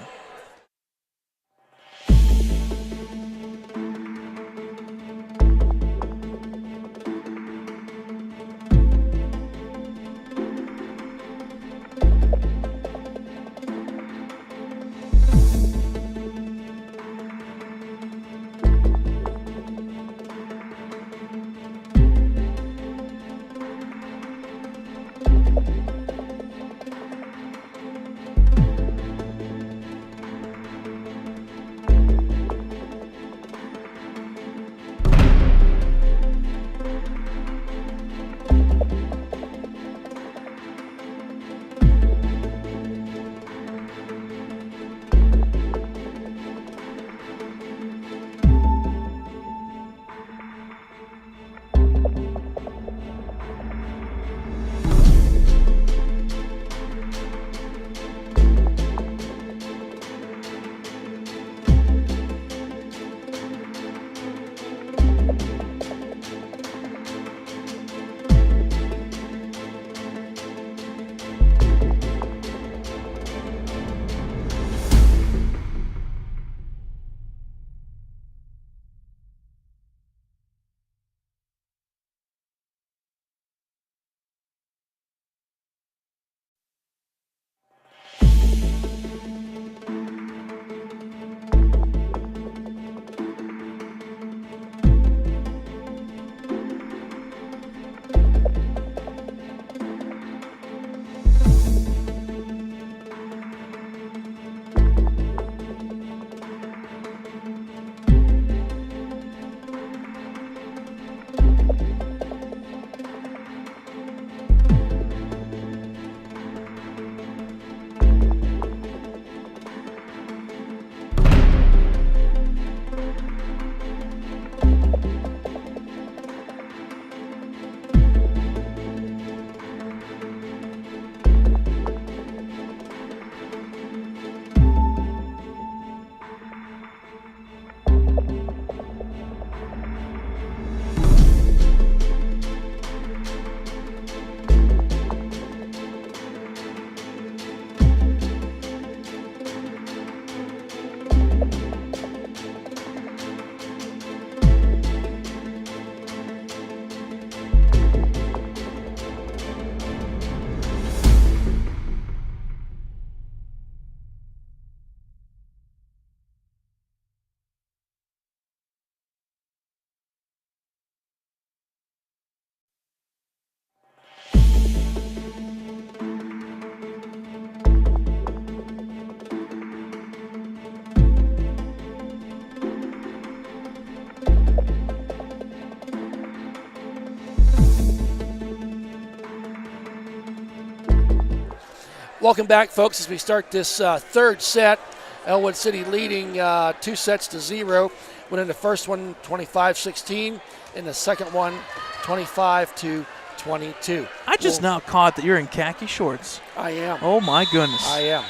Welcome back, folks, as we start this third set. Ellwood City leading 2-0, winning the first one 25-16, and the second one 25-22. I just now caught that you're in khaki shorts. I am. Oh, my goodness. I am.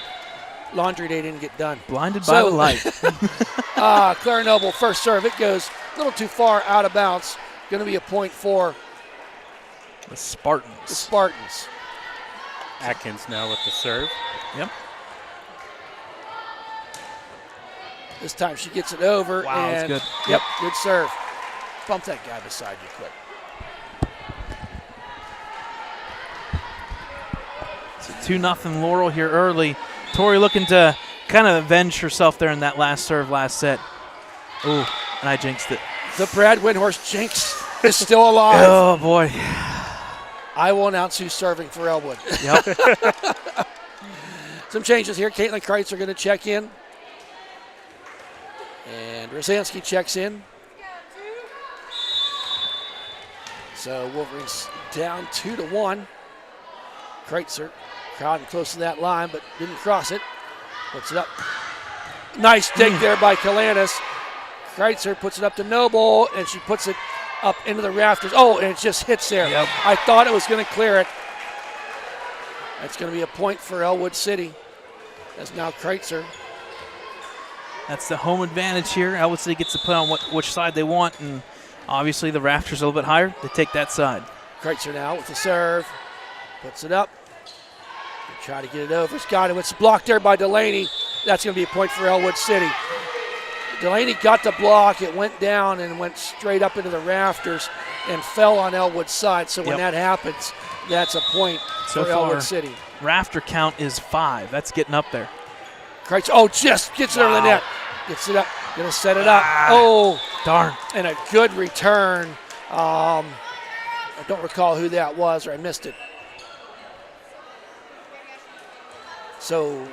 Laundry day didn't get done. Blinded by the light. Claire Noble, first serve. It goes a little too far out of bounds. Going to be a point for the Spartans. The Spartans. Atkins now with the serve. Yep. This time she gets it over. Wow, and that's good. Yep, good serve. Bump that guy beside you quick. It's a 2-0 Laurel here early. Tori looking to kind of avenge herself there in that last serve, last set. Ooh, and I jinxed it. The Brad Windhorst jinx is still alive. Oh, boy. I will announce who's serving for Ellwood. Yep. Some changes here. Caitlin Kreitzer going to check in. And Rosansky checks in. So Wolverines down 2-1. Kreitzer crowding close to that line, but didn't cross it. Puts it up. Nice dig there by Kalanis. Kreitzer puts it up to Noble, and she puts it up into the rafters. Oh, and it just hits there. Yep. I thought it was going to clear it. That's going to be a point for Ellwood City. That's now Kreitzer. That's the home advantage here. Ellwood City gets to play on which side they want, and obviously the rafters are a little bit higher. They take that side. Kreitzer now with the serve. Puts it up. Try to get it over. It's got it. It's blocked there by Delaney. That's going to be a point for Ellwood City. Delaney got the block. It went down and went straight up into the rafters and fell on Ellwood's side. So when that happens, that's a point so for Ellwood City. Rafter count is 5. That's getting up there. Kreitzer, just gets it over the net. Gets it up. Going to set it up. Oh, darn. And a good return. I don't recall who that was, or I missed it. So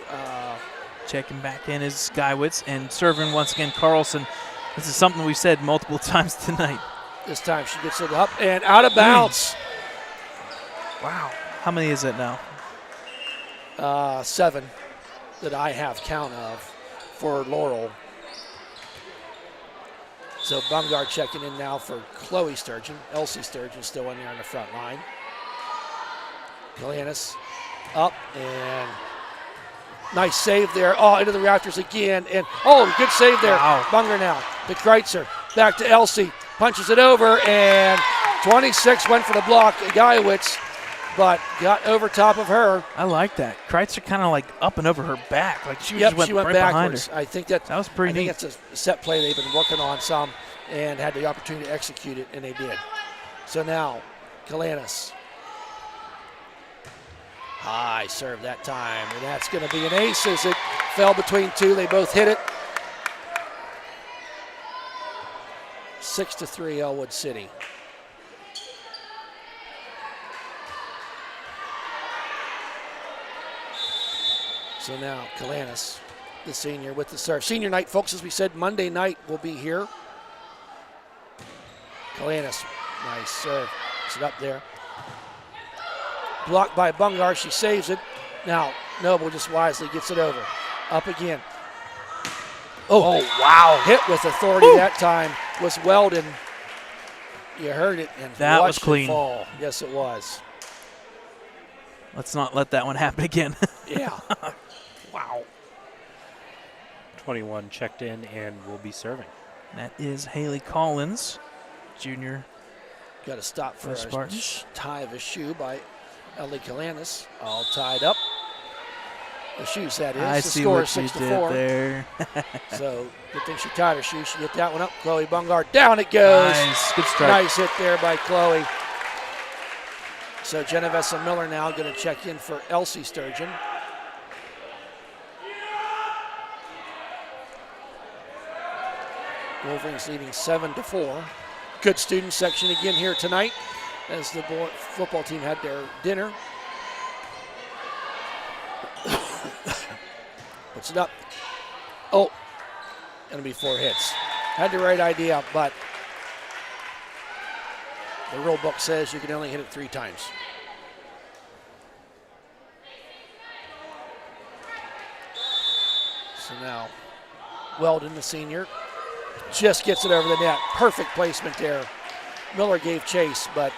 Checking back in is Skywitz and serving once again Carlson. This is something we've said multiple times tonight. this time she gets it up and out of bounds. Wow. How many is it now? 7 that I have count of for Laurel. So Bungard checking in now for Chloe Sturgeon. Elsie Sturgeon still in there on the front line. Galanis up and nice save there. Oh, into the rafters again. And oh, good save there. Wow. Bunger now to Kreitzer. Back to Elsie. Punches it over and 26 went for the block. Guyowitz, but got over top of her. I like that. Kreitzer kind of like up and over her back. Like she Yep, just went, she went right backwards. behind her. I think that was pretty neat. I think it's a set play they've been working on some and had the opportunity to execute it, and they did. So now, Galanis. High serve that time, and that's going to be an ace as it fell between two. They both hit it. 6-3 Ellwood City. So now Galanis, the senior with the serve. Senior night, folks, as we said, Monday night will be here. Galanis, nice serve. Gets it up there. Blocked by Bungar, she saves it. Now Noble just wisely gets it over. Up again. Oh wow. Hit with authority that time was Weldon. You heard it and that was watched clean. it fall. Yes, it was. Let's not let that one happen again. Yeah. Wow. 21 checked in and will be serving. That is Haley Collins, junior. Got to stop for For a Spartans. tie of a shoe by Ellie Galanis. All tied up. The shoes, that is. I the see score what is you 6-4. did there. So good thing she tied her shoe. She hit that one up. Chloe Bungard, down it goes. Nice, good strike. Nice hit there by Chloe. So Genovesa Miller now going to check in for Elsie Sturgeon. Wolverines leading 7-4. Good student section again here tonight as the football team had their dinner. Puts it up. Oh, going to be 4 hits. Had the right idea, but the rule book says you can only hit it 3 times. So now, Weldon, the senior, just gets it over the net. Perfect placement there. Miller gave chase, but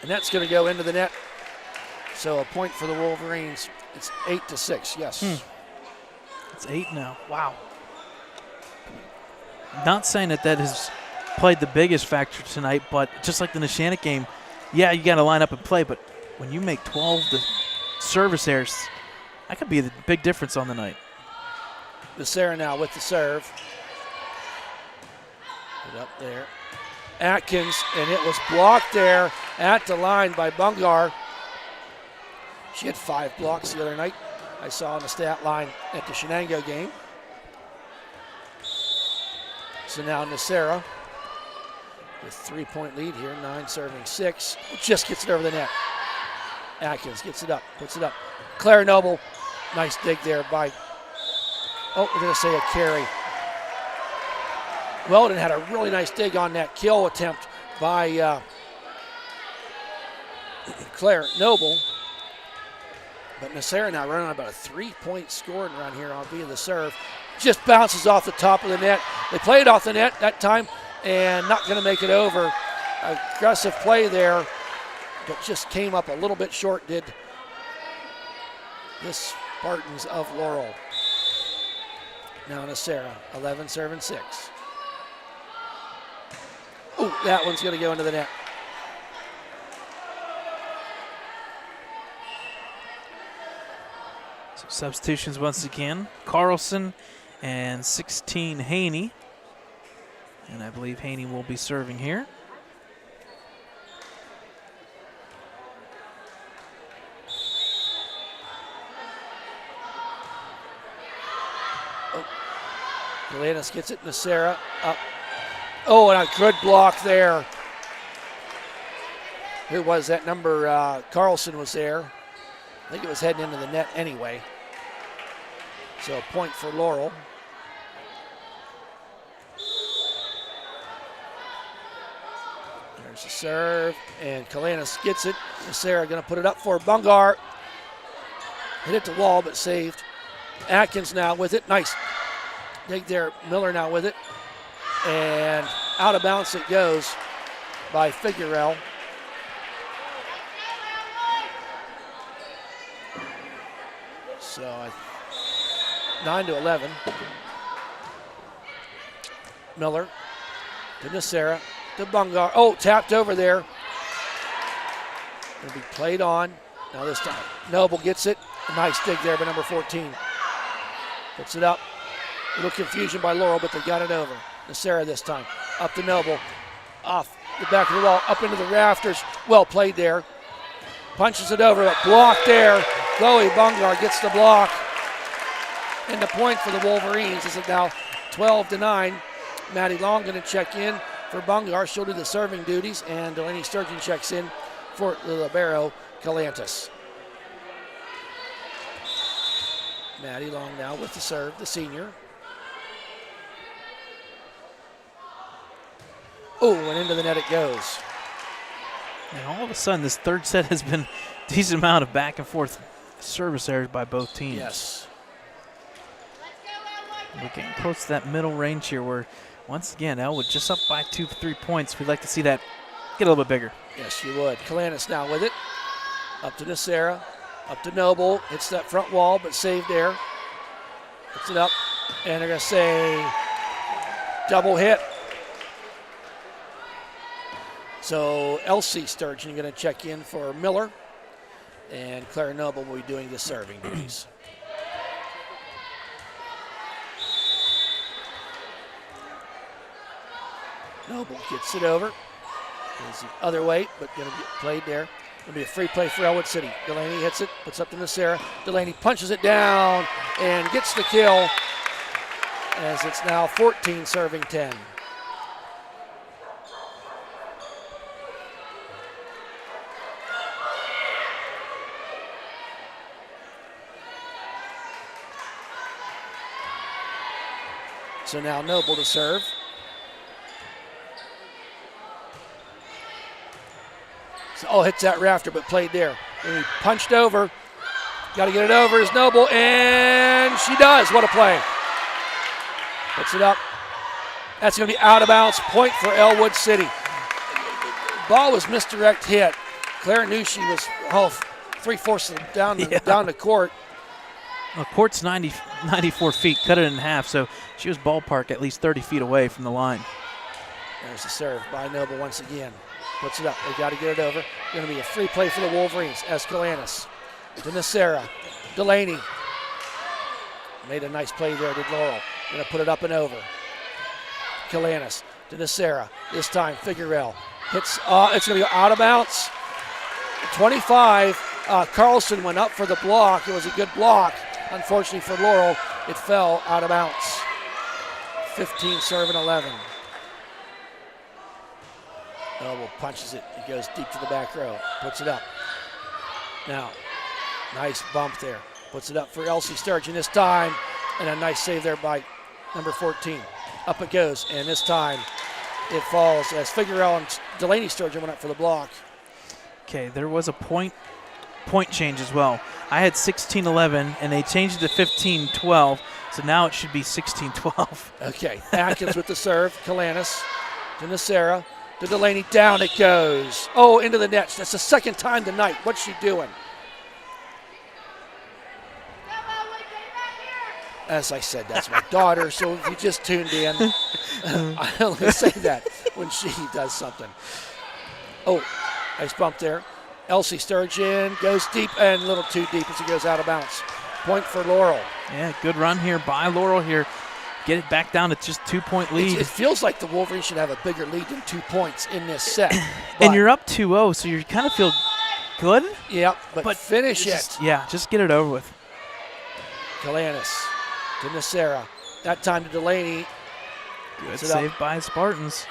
and that's going to go into the net. So a point for the Wolverines. It's 8-6, yes. It's 8 now. Wow. Not saying that has played the biggest factor tonight, but just like the Neshannock game, yeah, you got to line up and play, but when you make 12 service errors, that could be the big difference on the night. Becerra now with the serve. Put up there. Atkins, and it was blocked there at the line by Bungar. She had 5 blocks the other night. I saw on the stat line at the Shenango game. So now Nacera with 3-point lead here, 9 serving 6. Just gets it over the net. Atkins gets it up, puts it up. Claire Noble, nice dig there by, we're going to say a carry. Weldon had a really nice dig on that kill attempt by Claire Noble. But Nacera now running on about a 3-point scoring run here on via the serve. Just bounces off the top of the net. They played off the net that time and not going to make it over. Aggressive play there, but just came up a little bit short, did the Spartans of Laurel. Now Nacera, 11 serving 6. Ooh, that one's going to go into the net. So substitutions once again. Carlson and 16 Haney. And I believe Haney will be serving here. Galanis gets it. Nacera up. Oh, and a good block there. Who was that? Number Carlson was there. I think it was heading into the net anyway. So a point for Laurel. There's a serve, and Kalanis gets it. Sarah going to put it up for Bungar. Hit it to wall, but saved. Atkins now with it. Nice dig there. Miller now with it. And out of bounds it goes by Figuerell. So 9-11. Miller to Nacera to Bungar. Oh, tapped over there. It'll be played on. Now this time, Noble gets it. A nice dig there by number 14. Puts it up. A little confusion by Laurel, but they got it over. Nacera this time. Up to Noble. Off the back of the wall. Up into the rafters. Well played there. Punches it over, but blocked there. Chloe Bungar gets the block. And the point for the Wolverines is now 12-9. Maddie Long going to check in for Bungar. She'll do the serving duties, and Delaney Sturgeon checks in for the libero, Galantis. Maddie Long now with the serve, the senior. Oh, and into the net it goes. And all of a sudden, this third set has been a decent amount of back and forth service errors by both teams. Yes. We're getting close to that middle range here where, once again, Ellwood just up by 2-3 points. We'd like to see that get a little bit bigger. Yes, you would. Kalanis now with it. Up to Nacera. Up to Noble. Hits that front wall, but saved there. Puts it up. And they're going to say double hit. So Elsie Sturgeon going to check in for Miller. And Claire Noble will be doing the serving duties. Noble gets it over. Is the other way, but going to get played there. Going to be a free play for Ellwood City. Delaney hits it, puts up to Nacera. Delaney punches it down and gets the kill as it's now 14 serving 10. So now Noble to serve. So, oh, hits that rafter, but played there. And he punched over. Got to get it over is Noble, and she does. What a play. Puts it up. That's going to be out of bounds. Point for Ellwood City. Ball was misdirect hit. Claire knew she was 3/4 down the court. Well, court's 94 feet, cut it in half, so she was ballpark at least 30 feet away from the line. There's the serve by Noble once again. Puts it up. They got to get it over. Going to be a free play for the Wolverines. Escalanis to Nacera. Delaney made a nice play there. Did Laurel. Going to put it up and over. Kalanis to Nacera. This time Figuerell hits. It's going to go out of bounds. 25. Carlson went up for the block. It was a good block. Unfortunately for Laurel, it fell out of bounds. 15 serving 11. Noble punches it. He goes deep to the back row. Puts it up. Now, nice bump there. Puts it up for Elsie Sturgeon this time. And a nice save there by number 14. Up it goes. And this time it falls as Figuerell and Delaney Sturgeon went up for the block. Okay, there was a point change as well. I had 16-11, and they changed it to 15-12, so now it should be 16-12. Okay, Atkins with the serve. Kalanis to Nacera. To Delaney, down it goes. Oh, into the net. That's the second time tonight. What's she doing? As I said, that's my daughter, so if you just tuned in, I only say that when she does something. Oh, nice bump there. Elsie Sturgeon goes deep and a little too deep as it goes out of bounds. Point for Laurel. Yeah, good run here by Laurel here. Get it back down to just 2-point lead. It feels like the Wolverines should have a bigger lead than 2 points in this set. And you're up 2-0, so you kind of feel good. Yep, but finish it. Yeah, just get it over with. Kalanis to Nacera. That time to Delaney. Good save by Spartans.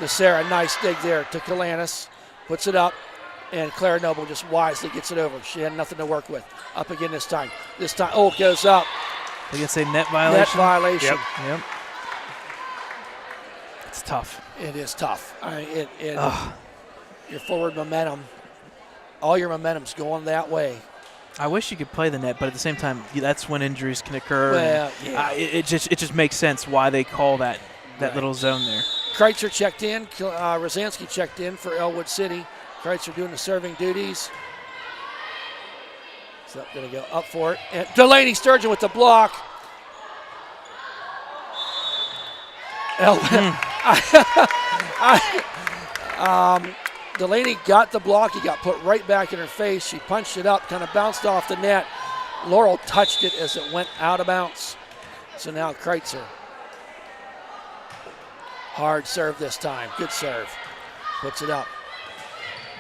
Sarah, nice dig there to Kalanis. Puts it up, and Claire Noble just wisely gets it over. She had nothing to work with. Up again this time. This time, it goes up. They can say net violation. Net violation. Yep. It's tough. It is tough. Your forward momentum, all your momentum's going that way. I wish you could play the net, but at the same time, that's when injuries can occur. Well, yeah. It just makes sense why they call that little zone there. Kreitzer checked in. Rosansky checked in for Ellwood City. Kreitzer doing the serving duties. So going to go up for it. And Delaney Sturgeon with the block. Ellwood. Delaney got the block. He got put right back in her face. She punched it up, kind of bounced off the net. Laurel touched it as it went out of bounds. So now Kreitzer. Hard serve this time. Good serve. Puts it up.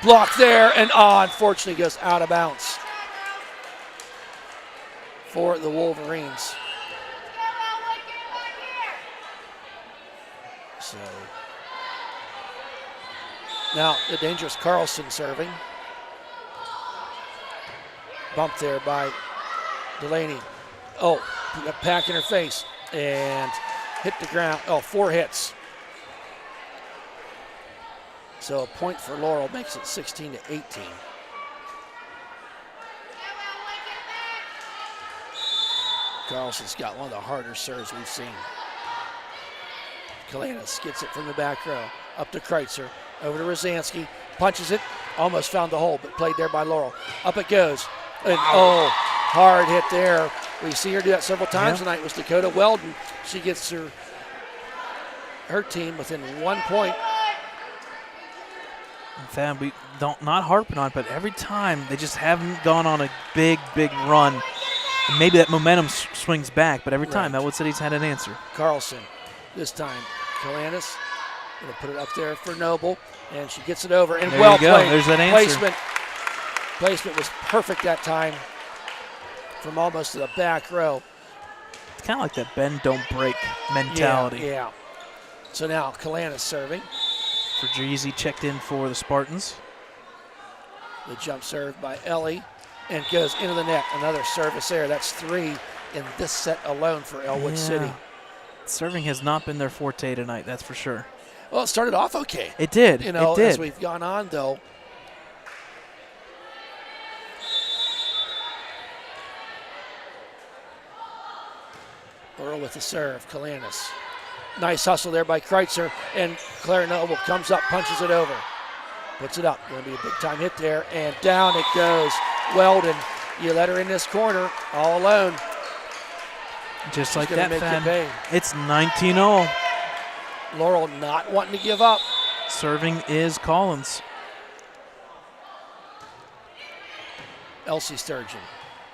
Block there, and unfortunately goes out of bounds for the Wolverines. So now the dangerous Carlson serving. Bumped there by Delaney. Oh, pack in her face and hit the ground. Oh, 4 hits. So a point for Laurel makes it 16-18. Carlson's got one of the harder serves we've seen. Kalanis gets it from the back row. Up to Kreitzer. Over to Rosansky. Punches it. Almost found the hole, but played there by Laurel. Up it goes. And hard hit there. We see her do that several times tonight. It was Dakota Weldon. She gets her team within 1 point. In fact, we not harping on it, but every time they just haven't gone on a big run. And maybe that momentum swings back, but every time Ellwood City's had an answer. Carlson, this time Kalanis going to put it up there for Noble, and she gets it over. And there well you go. played. There's that answer. Placement was perfect that time from almost to the back row. It's kind of like that bend, don't break mentality. Yeah. So now Kalanis serving. Jeezy checked in for the Spartans. The jump serve by Ellie and goes into the net. Another service there. That's 3 in this set alone for Ellwood City. Serving has not been their forte tonight, that's for sure. Well, it started off okay. It did. It did. As we've gone on, though. Laurel with the serve. Kalanis. Nice hustle there by Kreitzer, and Claire Noble comes up, punches it over. Puts it up. Going to be a big-time hit there, and down it goes. Weldon, you let her in this corner all alone. Just She's like that, fan. It's 19-0. Laurel not wanting to give up. Serving is Collins. Elsie Sturgeon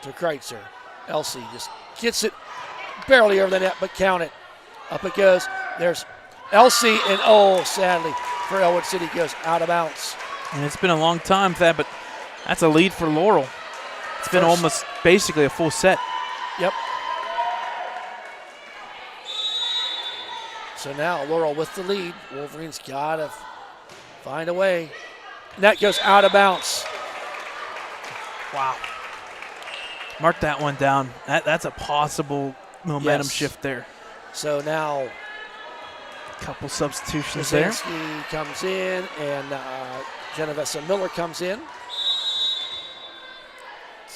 to Kreitzer. Elsie just gets it barely over the net, but count it. Up it goes. There's Elsie, and sadly for Ellwood City goes out of bounds. And it's been a long time, Thad, but that's a lead for Laurel. It's been almost basically a full set. Yep. So now Laurel with the lead. Wolverines got to find a way. Net goes out of bounds. Wow. Mark that one down. That's a possible momentum shift there. So now couple substitutions there. Rosansky comes in, and Genovesa Miller comes in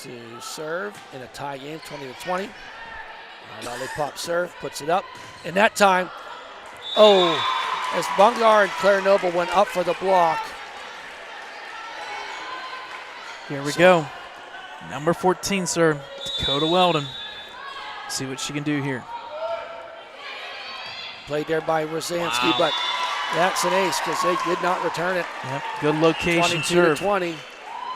to serve in a tie game, 20-20. Lollipop serve, puts it up. And that time, as Bungar and Claire Noble went up for the block. Here we go. Number 14, sir, Dakota Weldon. See what she can do here. Played there by Rosansky, but that's an ace because they did not return it. Yep, good location serve. 22-20.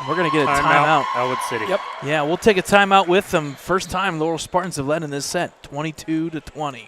We're going to get a timeout. Ellwood City. Yep. Yeah, we'll take a timeout with them. First time Laurel Spartans have led in this set, 22-20.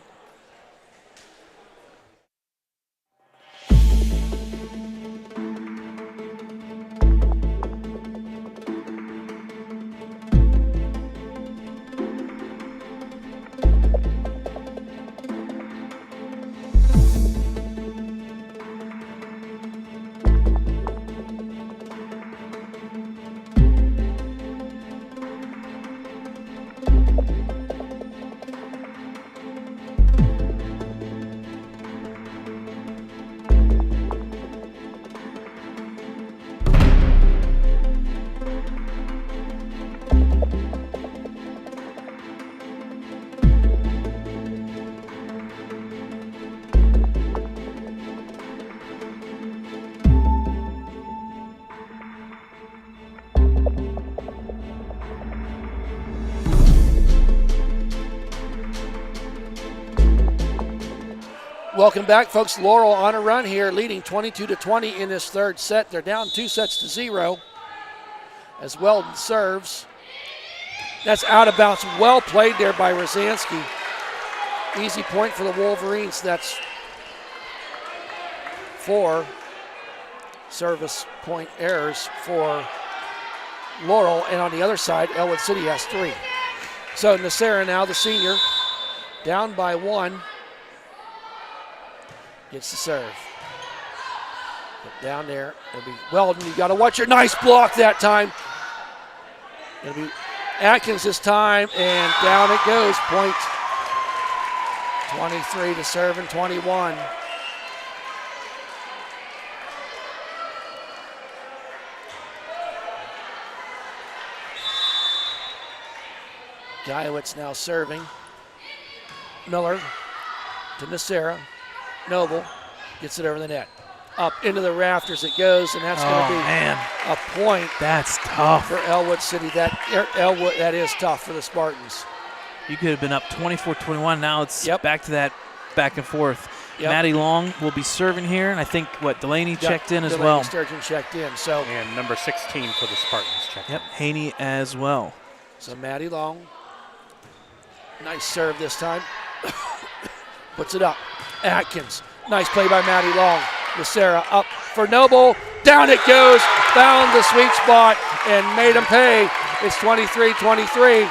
Welcome back, folks. Laurel on a run here, leading 22-20 in this third set. They're down 2-0 as Weldon serves. That's out of bounds. Well played there by Rosansky. Easy point for the Wolverines. That's 4 service point errors for Laurel. And on the other side, Ellwood City has 3. So Nacera now, the senior, down by 1. Gets the serve. Put down there. It'll be Weldon. You got to watch your nice block that time. It'll be Atkins this time, and down it goes. Point 23 to serve and 21. Guyowitz now serving. Miller to Nacera. Noble gets it over the net. Up into the rafters it goes, and that's going to be a point. That's tough for Ellwood City. That is tough for the Spartans. You could have been up 24-21. Now it's back to that back and forth. Yep. Maddie Long will be serving here, and I think Delaney checked in as well. Sturgeon checked in. So and number 16 for the Spartans checked in. Haney as well. So Maddie Long, nice serve this time. Puts it up. Atkins, nice play by Maddie Long. Nacera up for Noble. Down it goes. Found the sweet spot and made him pay. It's 23-23.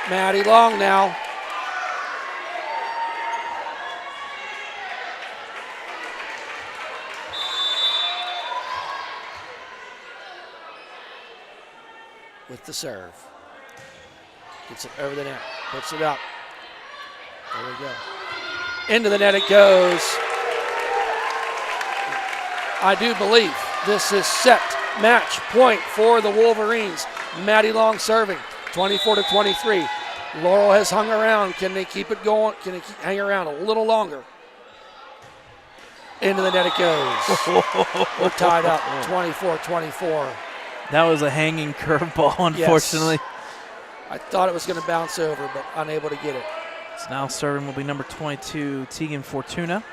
Maddie Long now. With the serve. Gets it over the net. Puts it up. There we go. Into the net it goes. I do believe this is set match point for the Wolverines. Maddie Long serving, 24-23. Laurel has hung around. Can they keep it going? Can they hang around a little longer? Into the net it goes. We're tied up, 24-24. That was a hanging curveball, unfortunately. Yes. I thought it was going to bounce over, but unable to get it. So now serving will be number 22, Tegan Fortuna.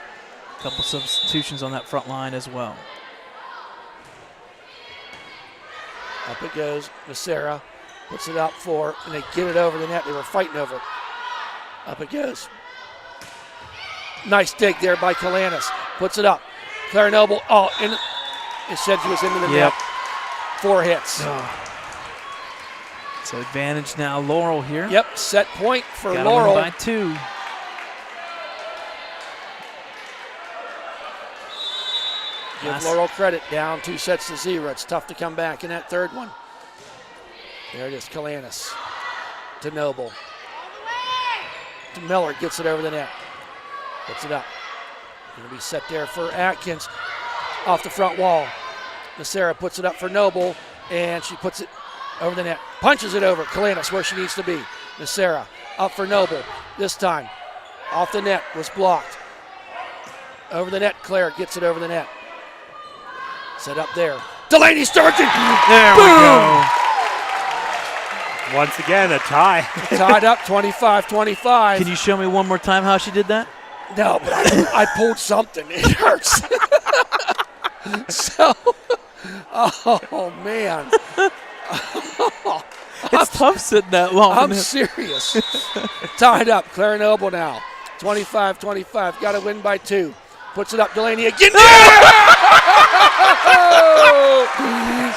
A couple substitutions on that front line as well. Up it goes. Nacera puts it up for, and they get it over the net. They were fighting over it. Up it goes. Nice dig there by Kalanis. Puts it up. Claire Noble. Oh, it said she was into the net. 4 hits. So advantage now, Laurel here. Yep, set point for Got Laurel. By 2. Give Laurel credit, down 2-0. It's tough to come back in that third one. There it is, Kalanis to Noble. To Miller, gets it over the net. Puts it up. Going to be set there for Atkins. Off the front wall. Nacera puts it up for Noble, and she puts it over the net. Punches it over. Kalanis where she needs to be. Nacera up for Noble. This time, off the net, was blocked. Over the net, Claire gets it over the net. Set up there. Delaney Sturgeon. There we go. Once again, a tie. Tied up 25-25. Can you show me one more time how she did that? No, but I pulled something. It hurts. So, oh, man. It's tough sitting that long. I'm serious. Tied up. Claire Noble now. 25-25. Got to win by 2. Puts it up. Delaney again.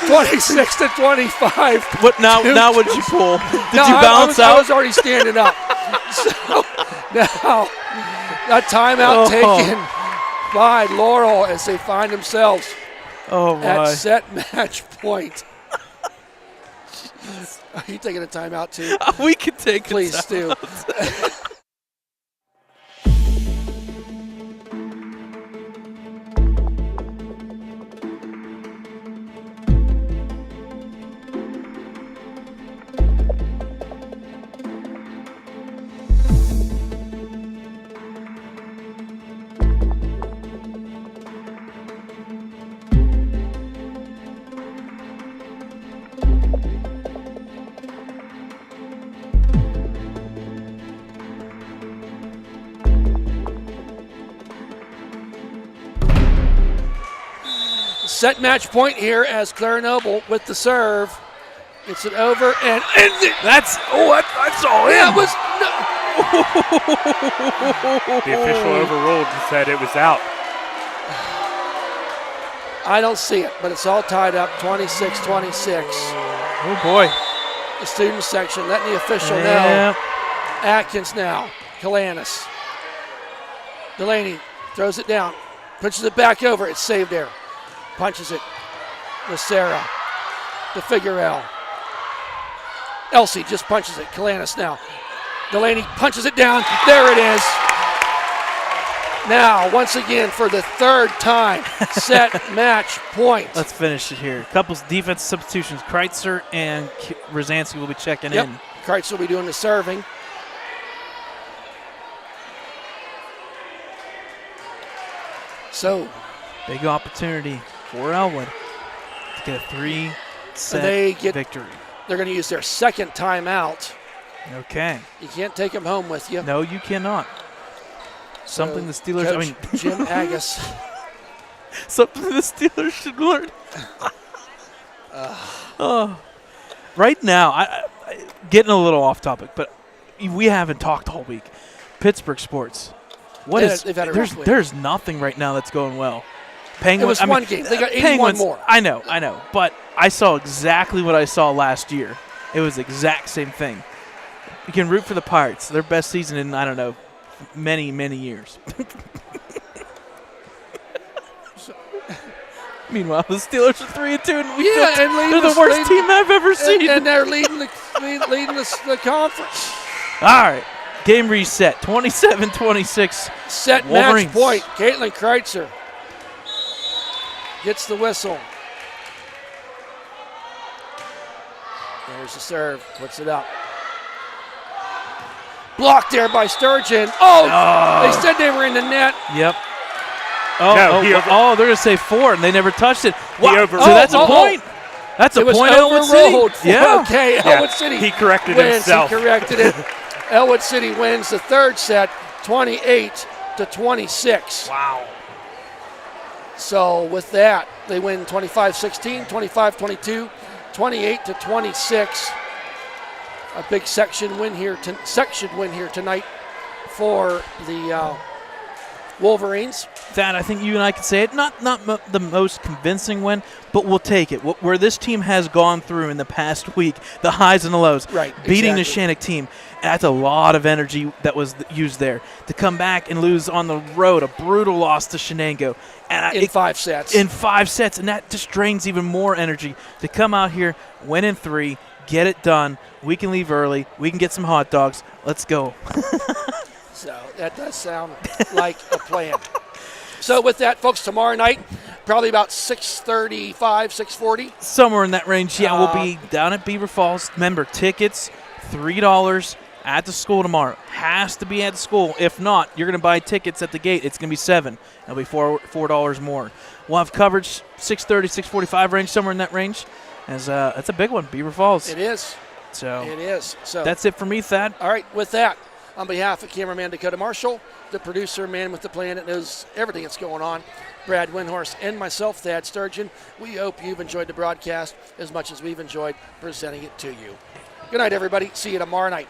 26-25. What now? Now what did you pull? Did you bounce I out? was already standing up. So now a timeout taken by Laurel as they find themselves at set match point. Are you taking a timeout too? We can take Please a do. Set match point here as Claire Noble with the serve. Gets it over and That's all in. yeah, it was The official overruled and said it was out. I don't see it, but it's all tied up 26-26. Oh boy. The student section letting the official know. Yeah. Atkins now. Kalanis. Delaney throws it down. Pushes it back over. It's saved there. Punches it. Lucera. To Figueroa. Elsie just punches it. Kalanis now. Delaney punches it down. There it is. Now, once again, for the third time, set match point. Let's finish it here. Couples defense substitutions. Kreitzer and Rosansky will be checking Yep. in. Kreitz will be doing the serving. So Big opportunity for Ellwood to get a 3-set they get- victory. they're going to use their second timeout. Okay. You can't take them home with you. No, you cannot. Something the Steelers, Coach Jim Agus. something the Steelers should learn. Right now, I getting a little off topic, but we haven't talked all week. Pittsburgh sports. What is? They've had a rough week. There's nothing right now that's going well. Penguins. It was one game. They got 81 Penguins, more. I know, but I saw exactly what I saw last year. It was the exact same thing. You can root for the Pirates. Their best season in, I don't know, many, many years. Meanwhile, the Steelers are 3-2, and they're the worst team I've ever seen. And they're leading the conference. All right, game reset, 27-26. Set Wolverines. match point. Caitlin Kreitzer gets the whistle. There's the serve. Puts it up. Blocked there by Sturgeon. Oh, they said they were in the net. Yep. No, he they're going to say 4, and they never touched it. Wow. overruled. So that's a point. That's a It was point, Ellwood City. overruled. Yeah. Okay, Yeah, Ellwood City he corrected wins. himself. He corrected it. Ellwood City wins the third set, 28-26. Wow. So with that, they win 25-16, 25-22, 28-26. A big section win here tonight for the Wolverines. Thad, I think you and I could say it. Not the most convincing win, but we'll take it. Where this team has gone through in the past week, the highs and the lows. Right, Beating the exactly. Shannock team, that's a lot of energy that was used there. To come back and lose on the road, a brutal loss to Shenango. And In 5 sets. In 5 sets, and that just drains even more energy. To come out here, win in 3, get it done. We can leave early. We can get some hot dogs. Let's go. So that does sound like a plan. So with that, folks, tomorrow night, probably about 6:35, 6:40. Somewhere in that range. Yeah, we'll be down at Beaver Falls. Remember, tickets, $3 at the school tomorrow. Has to be at the school. If not, you're going to buy tickets at the gate. It's going to be $7. It'll be $4 more. We'll have coverage 6:30, 6:45 range, somewhere in that range. As that's a big one, Beaver Falls. It is. So It is. So that's it for me, Thad. all right, with that, on behalf of cameraman Dakota Marshall, the producer, man with the plan that knows everything that's going on, Brad Windhorst, and myself, Thad Sturgeon, we hope you've enjoyed the broadcast as much as we've enjoyed presenting it to you. Good night, everybody. See you tomorrow night.